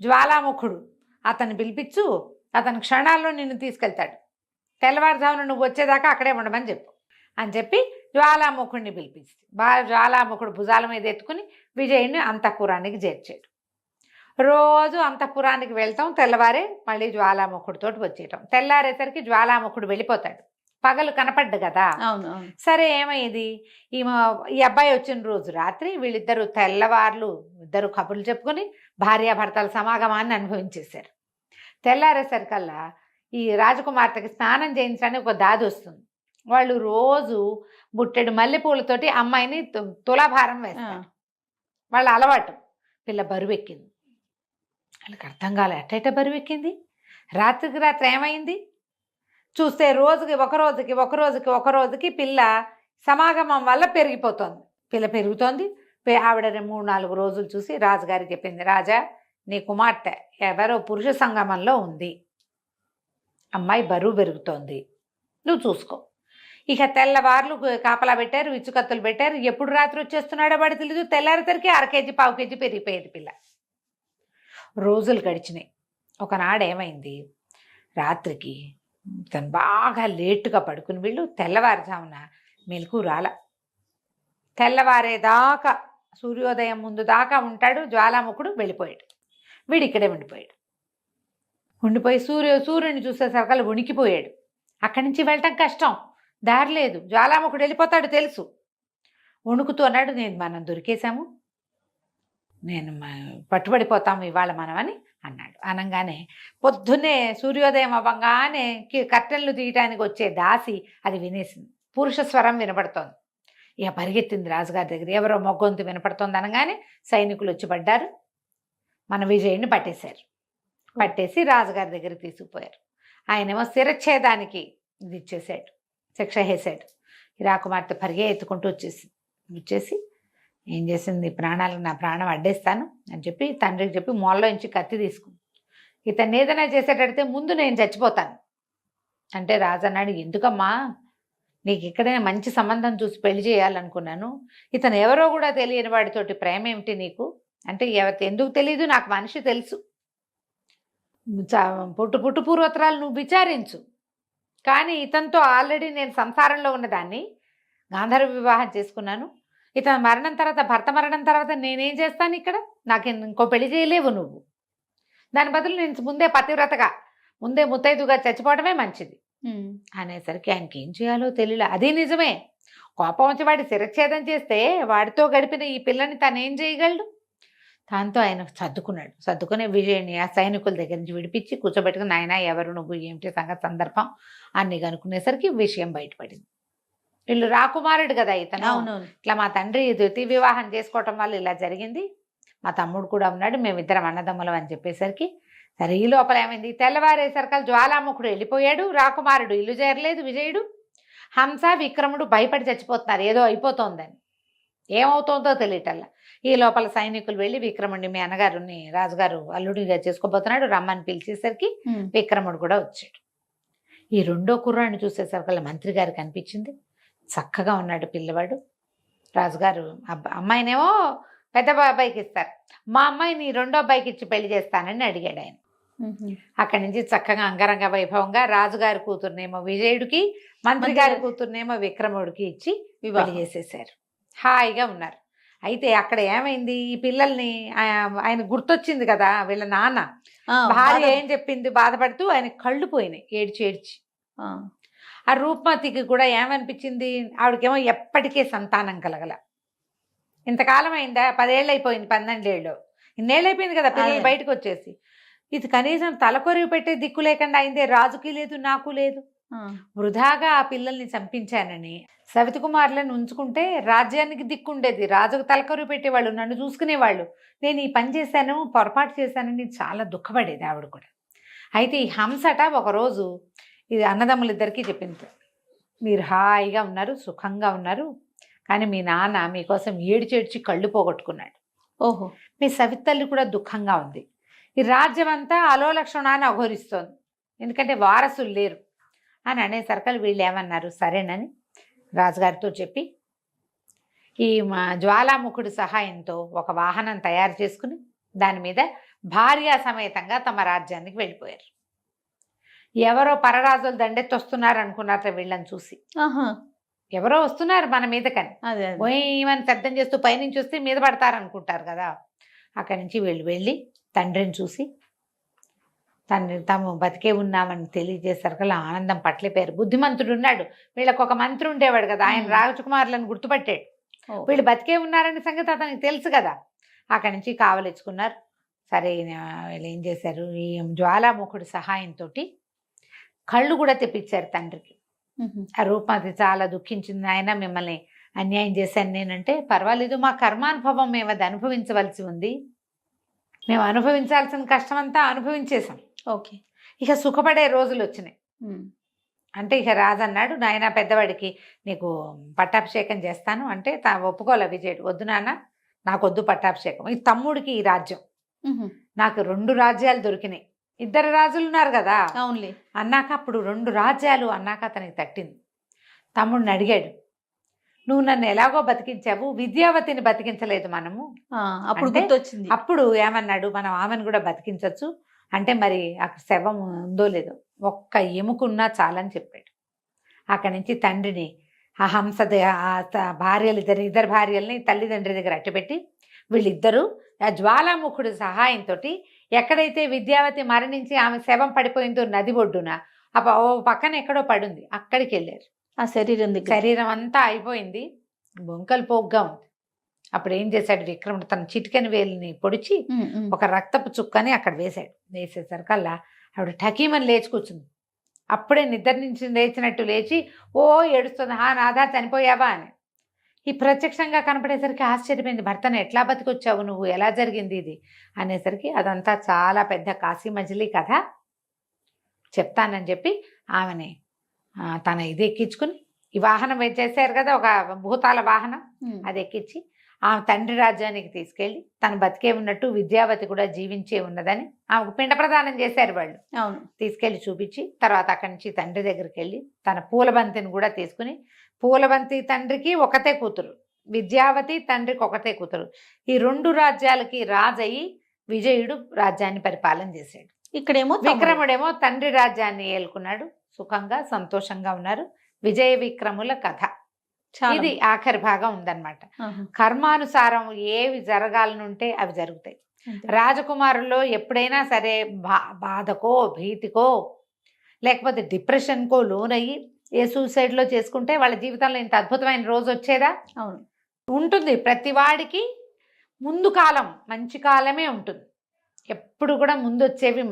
జ్వాలాముఖుడు, అతన్ని పిలిపించు, అతని క్షణాల్లో నిన్ను తీసుకెళ్తాడు, తెల్లవారుజామున నువ్వు వచ్చేదాకా అక్కడే ఉండమని చెప్పు అని చెప్పి జ్వాలాముఖుడిని పిలిపించి జ్వాలాముఖుడు భుజాల మీద ఎత్తుకుని విజయుడిని అంతఃపురానికి చేర్చాడు. రోజు అంతఃపురానికి వెళ్తాం, తెల్లవారే మళ్ళీ జ్వాలాముఖుడితో వచ్చేయటం. తెల్లారేసరికి జ్వాలాముఖుడు వెళ్ళిపోతాడు, పగలు కనపడ్డు కదా. అవును. సరే ఏమైంది, ఈ అబ్బాయి వచ్చిన రోజు రాత్రి వీళ్ళిద్దరూ తెల్లవార్లు ఇద్దరు కబుర్లు చెప్పుకొని భార్యాభర్తల సమాగమాన్ని అనుభవించేశారు. తెల్లారేసరికల్లా ఈ రాజకుమార్తెకి స్నానం చేయించడానికి ఒక దాది వస్తుంది. వాళ్ళు రోజు బుట్టెడు మల్లెపూలతోటి అమ్మాయిని తులాభారం వేస్తారు, వాళ్ళ అలవాటు. పిల్ల బరువెక్కింది, వాళ్ళకి అర్థం కాలే, అట్టేట బరువెక్కింది, రాత్రికి రాత్రి ఏమైంది చూస్తే ఒక రోజుకి పిల్ల సమాగమం వల్ల పెరిగిపోతుంది. పిల్ల పెరుగుతోంది. ఆవిడ 3-4 రోజులు చూసి రాజుగారికి చెప్పింది, రాజా నీ కుమార్తె ఎవరో పురుష సంగమంలో ఉంది, అమ్మాయి బరువు పెరుగుతోంది, నువ్వు చూసుకో. ఇక తెల్లవార్లు కాపలా పెట్టారు, విచ్చుకత్తులు పెట్టారు, ఎప్పుడు రాత్రి వచ్చేస్తున్నాడో వాడు తెలీదు. తెల్లారేసరికి 1/2 కేజీ 1/4 కేజీ పెరిగిపోయేది పిల్ల. రోజులు గడిచినాయి. ఒకనాడు ఏమైంది, రాత్రికి తను బాగా లేటుగా పడుకుని వీళ్ళు తెల్లవారుజామున మెలకు రాల. తెల్లవారేదాకా సూర్యోదయం ముందు దాకా ఉంటాడు జ్వాలాముఖుడు, వెళ్ళిపోయాడు. వీడు ఇక్కడే ఉండిపోయాడు. ఉండిపోయి సూర్యుని చూసేసరికి వణికిపోయాడు. అక్కడి నుంచి వెళ్ళటం కష్టం, దారి లేదు, జ్వాలాముఖుడు వెళ్ళిపోతాడు తెలుసు. వణుకుతూ అన్నాడు, మనం దొరికేశాము, పట్టుబడిపోతాము ఇవాళ మనం అని అన్నాడు. అనగానే పొద్దున్నే సూర్యోదయం అవ్వగానే కర్టెన్లు తీయటానికి వచ్చే దాసి అది వినేసింది. పురుష స్వరం వినపడుతోంది. ఇక పరిగెత్తింది రాజుగారి దగ్గర. ఎవరో మొగ్గొంతు వినపడుతోంది అనగానే సైనికులు వచ్చి పడ్డారు. మన విజయుడిని పట్టేశారు. పట్టేసి రాజుగారి దగ్గరికి తీసుకుపోయారు. ఆయనేమో శిరచ్ఛేదానికి ఇది ఇచ్చేసాడు, శిక్ష వేసాడు. ఈ రాకుమార్తె పరిగెత్తుకుంటూ వచ్చేసి ఏం చేసింది, నా ప్రాణం అడ్డేస్తాను అని చెప్పి తండ్రికి చెప్పి మొల్లో నుంచి కత్తి తీసుకుంది. ఇతన్ని ఏదైనా చేసేటడితే ముందు నేను చచ్చిపోతాను అంటే రాజు అన్నాడు, ఎందుకమ్మా, నీకు ఇక్కడైనా మంచి సంబంధం చూసి పెళ్లి చేయాలనుకున్నాను, ఇతను ఎవరో కూడా తెలియని వాడితోటి ప్రేమ ఏమిటి నీకు అంటే, ఎందుకు తెలియదు, నాకు మనిషి తెలుసు, పుట్టు పూర్వోత్తరాలు నువ్వు విచారించు, కానీ ఇతనితో ఆల్రెడీ నేను సంసారంలో ఉన్నదాన్ని, గాంధర్వ వివాహం చేసుకున్నాను, ఇతను మరణం తర్వాత, భర్త మరణం తర్వాత నేనేం చేస్తాను ఇక్కడ, నాకు ఇంకో పెళ్లి చేయలేవు నువ్వు, దాని బదులు నేను ముందే పతివ్రతగా, ముందే ముత్తైదుగా చచ్చిపోవడమే మంచిది అనేసరికి ఆయనకి ఏం చేయాలో తెలియలే. అది నిజమే, కోపం వచ్చి వాడి శిరచ్ఛేదం చేస్తే వాడితో గడిపిన ఈ పిల్లని తను ఏం చేయగలడు. దాంతో ఆయన సర్దుకునే విజయుని ఆ సైనికుల దగ్గర నుంచి విడిపించి కూర్చోబెట్టుకుని, నాయన ఎవరు నువ్వు, ఏమిటి సంగతి, సందర్భం అన్ని కనుక్కునేసరికి విషయం బయటపడింది. వీళ్ళు రాకుమారుడు కదా ఇతను, ఇట్లా మా తండ్రి ద్వితీయ వివాహం చేసుకోవటం వల్ల ఇలా జరిగింది, మా తమ్ముడు కూడా ఉన్నాడు, మేమిద్దరం అన్నదమ్ములం అని చెప్పేసరికి సరే ఈ లోపల ఏమైంది, తెల్లవారేసరికి జ్వాలాముఖుడు వెళ్ళిపోయాడు, రాకుమారుడు ఇల్లు చేరలేదు, విజయుడు, హంస విక్రముడు భయపడి చచ్చిపోతున్నారు, ఏదో అయిపోతోందని, ఏమవుతోందో తెలియటల్లా. ఈ లోపల సైనికులు వెళ్ళి విక్రముడిని, మీ అన్నగారుని రాజుగారు అల్లుడిగా చేసుకోబోతున్నాడు, రమ్మని పిలిచేసరికి విక్రముడు కూడా వచ్చాడు. ఈ రెండో కుర్రాడిని చూసేసరికి మంత్రి గారికి అనిపించింది, చక్కగా ఉన్నాడు పిల్లవాడు, రాజుగారు అమ్మాయినేమో పెద్ద బాబాయికి ఇస్తారు, మా అమ్మాయిని రెండో అబ్బాయికి ఇచ్చి పెళ్లి చేస్తానని అడిగాడు ఆయన. అక్కడి నుంచి చక్కగా అంగరంగ వైభవంగా రాజుగారి కూతుర్నేమో విజయుడికి, మంత్రి గారి కూతుర్నేమో విక్రముడికి ఇచ్చి పెళ్లి చేసేసారు. హాయిగా ఉన్నారు. అయితే అక్కడ ఏమైంది, ఈ పిల్లల్ని ఆయన గుర్తొచ్చింది కదా వీళ్ళ నాన్న, భార్య ఏం చెప్పింది బాధపడుతూ, ఆయన కళ్ళు పోయినాయి ఏడ్చి. ఆ రూపమతికి కూడా ఏమనిపించింది, ఆవిడకేమో ఎప్పటికే సంతానం కలగల, ఇంతకాలం అయిందా, 10 ఏళ్ళు అయిపోయింది, 12 ఏళ్ళు, ఇన్నేళ్ళు అయిపోయింది కదా పిల్లలు బయటకు వచ్చేసి, ఇది కనీసం తలకొరివి పెట్టే దిక్కు లేకుండా అయిందే, రాజుకి లేదు నాకు లేదు, వృధాగా ఆ పిల్లల్ని చంపించానని సవితి కుమారులను ఉంచుకుంటే రాజ్యానికి దిక్కుండేది, రాజుకు తలకొరివి పెట్టేవాళ్ళు, నన్ను చూసుకునేవాళ్ళు, నేను ఈ పని చేశాను, పొరపాటు చేశానని చాలా దుఃఖపడేది ఆవిడ కూడా. అయితే ఈ హంసట ఒకరోజు ఇది అన్నదమ్ములిద్దరికీ చెప్పింది, మీరు హాయిగా ఉన్నారు, సుఖంగా ఉన్నారు, కానీ మీ నాన్న మీకోసం ఏడ్చి కళ్ళు పోగొట్టుకున్నాడు, ఓహో మీ సవితల్లి కూడా దుఃఖంగా ఉంది, ఈ రాజ్యం అంతా అలోలక్షణాన్ని అఘోరిస్తోంది, ఎందుకంటే వారసులు లేరు అని అనేసరికి వీళ్ళు ఏమన్నారు, సరేనని రాజుగారితో చెప్పి ఈ జ్వాలాముఖుడి సహాయంతో ఒక వాహనం తయారు చేసుకుని దాని మీద భార్య సమేతంగా తమ రాజ్యానికి వెళ్ళిపోయారు. ఎవరో పరరాజులు దండెత్తొస్తున్నారు అనుకున్నారట వీళ్ళని చూసి, ఎవరో వస్తున్నారు మన మీదకని, ఏమని శబ్దం చేస్తూ పైనుంచి వస్తే మీద పడతారనుకుంటారు కదా. అక్కడి నుంచి వీళ్ళు వెళ్ళి తండ్రిని చూసి తాము బతికే ఉన్నామని తెలియజేసరికి ఆనందం పట్లిపోయారు. బుద్ధిమంతుడు ఉన్నాడు, వీళ్ళకి ఒక మంత్రి ఉండేవాడు కదా, ఆయన రాజకుమారులను గుర్తుపట్టాడు, వీళ్ళు బతికే ఉన్నారనే సంగతి అతనికి తెలుసు కదా. అక్కడి నుంచి కావలించుకున్నారు. సరే వీళ్ళు ఏం చేశారు, ఈ జ్వాలాముఖుడి సహాయంతో కళ్ళు కూడా తెప్పించారు తండ్రికి. ఆ రూపమతి చాలా దుఃఖించింది, ఆయన మిమ్మల్ని అన్యాయం చేశాను నేనంటే, పర్వాలేదు, మా కర్మానుభవం మేము అది అనుభవించవలసి ఉంది, మేము అనుభవించాల్సిన కష్టమంతా అనుభవించేసాం, ఓకే ఇక సుఖపడే రోజులు వచ్చినాయి అంటే. ఇక రాజన్నాడు, నాయన పెద్దవాడికి నీకు పట్టాభిషేకం చేస్తాను అంటే ఒప్పుకోలే విజయుడు, వద్దు నాన్న, నాకు వద్దు పట్టాభిషేకం, ఈ తమ్ముడికి ఈ రాజ్యం, నాకు 2 రాజ్యాలు దొరికినాయి, 2 రాజులు ఉన్నారు కదా అవునులే అన్నాక, అప్పుడు 2 రాజ్యాలు అన్నాక అతనికి తట్టింది. తమ్ముడిని అడిగాడు, నువ్వు నన్ను ఎలాగో బతికించావు, విద్యావతిని బతికించలేదు మనము, అప్పుడు గుర్తొచ్చింది. అప్పుడు ఏమన్నాడు, మనం ఆమెను కూడా బతికించవచ్చు అంటే, మరి అక్కడ శవం ఉందో లేదో, ఒక్క ఎముకున్నా చాలని చెప్పాడు. అక్కడి నుంచి తండ్రిని ఆ హంస భార్యలు ఇద్దరు భార్యల్ని తల్లిదండ్రి దగ్గర అట్టపెట్టి వీళ్ళిద్దరూ ఆ జ్వాలాముఖుడి సహాయంతో ఎక్కడైతే విద్యావతి మరణించి ఆమె శవం పడిపోయిందో నది ఒడ్డున, ఓ పక్కన ఎక్కడో పడుంది, అక్కడికి వెళ్ళారు. ఆ శరీరం దగ్గర శరీరం అంతా అయిపోయింది, బొంకలు పోగ్గా ఉంది. అప్పుడు ఏం చేశాడు విక్రముడు, తన చిటికెన వేలుని పొడిచి ఒక రక్తపు చుక్కని అక్కడ వేశాడు. వేసేసరికల్లా ఆవిడ ఠకీమని లేచి కూర్చుంది. అప్పుడే నిద్ర నుంచి లేచినట్టు లేచి ఓ ఏడుస్తుంది, నాదా చనిపోయావా అని. ఈ ప్రత్యక్షంగా కనపడేసరికి ఆశ్చర్యపోయింది. భర్తను ఎట్లా బతికొచ్చావు నువ్వు, ఎలా జరిగింది ఇది అనేసరికి అదంతా చాలా పెద్ద కాశీ మజిలీ కథ చెప్తానని చెప్పి ఆమెని తన ఇది ఎక్కించుకుని, ఈ వాహనం చేశారు కదా ఒక భూతాల వాహనం, అది ఎక్కించి ఆమె తండ్రి రాజ్యానికి తీసుకెళ్ళి తను బతికే ఉన్నట్టు విద్యావతి కూడా జీవించే ఉన్నదని ఆమెకు పిండ ప్రదానం చేశారు వాళ్ళు. అవును, తీసుకెళ్ళి చూపించి తర్వాత అక్కడి నుంచి తండ్రి దగ్గరికి వెళ్ళి తన పూలబంతిని కూడా తీసుకుని, పూలబంతి తండ్రికి ఒకతే కూతురు, విద్యావతి తండ్రికి ఒకతే కూతురు, ఈ 2 రాజ్యాలకి రాజయ్యి విజయుడు రాజ్యాన్ని పరిపాలన చేశాడు. ఇక్కడేమో విక్రముడేమో తండ్రి రాజ్యాన్ని ఏలుకున్నాడు, సుఖంగా సంతోషంగా ఉన్నారు. విజయ విక్రముల కథ ఇది ఆఖరి భాగం ఉందన్నమాట. కర్మానుసారం ఏవి జరగాలనుంటే అవి జరుగుతాయి. రాజకుమారుల్లో ఎప్పుడైనా సరే బాధకో భీతికో లేకపోతే డిప్రెషన్కో లోనయ్యి ఏ సూసైడ్లో చేసుకుంటే వాళ్ళ జీవితంలో ఇంత అద్భుతమైన రోజు వచ్చేదా? అవును, ఉంటుంది. ప్రతి వాడికి ముందు కాలం మంచి కాలమే ఉంటుంది. ఎప్పుడు కూడా ముందు వచ్చేవి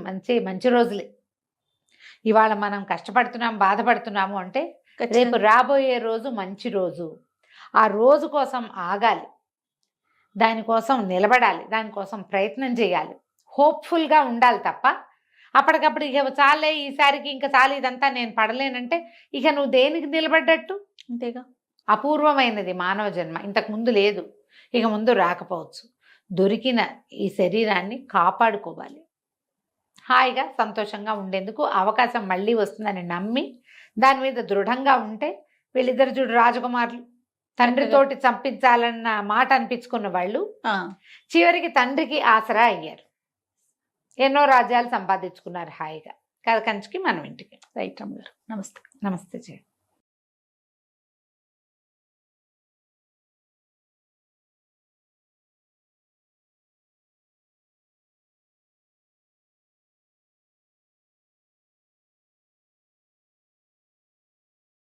మంచి రోజులే. ఇవాళ మనం కష్టపడుతున్నాం బాధపడుతున్నాము అంటే రేపు రాబోయే రోజు మంచి రోజు. ఆ రోజు కోసం ఆగాలి, దానికోసం నిలబడాలి, దానికోసం ప్రయత్నం చేయాలి, హోప్ఫుల్గా ఉండాలి తప్ప అప్పటికప్పుడు ఇక చాలే ఈసారికి ఇంకా చాలు ఇదంతా నేను పడలేనంటే ఇక నువ్వు దేనికి నిలబడ్డట్టు? అంతేగా. అపూర్వమైనది మానవ జన్మ, ఇంతకు ముందు లేదు, ఇక ముందు రాకపోవచ్చు. దొరికిన ఈ శరీరాన్ని కాపాడుకోవాలి, హాయిగా సంతోషంగా ఉండేందుకు అవకాశం మళ్ళీ వస్తుందని నమ్మి దాని మీద దృఢంగా ఉంటే వీళ్ళిద్దరు చూడు రాజకుమారులు, తండ్రితోటి చంపించాలన్న మాట అనిపించుకున్న వాళ్ళు చివరికి తండ్రికి ఆసరా అయ్యారు, ఎన్నో రాజ్యాలు సంపాదించుకున్నారు హాయిగా. కథ కంచికి మనం ఇంటికి. రైట్ రమ్మ గారు, నమస్తే. నమస్తే జయ.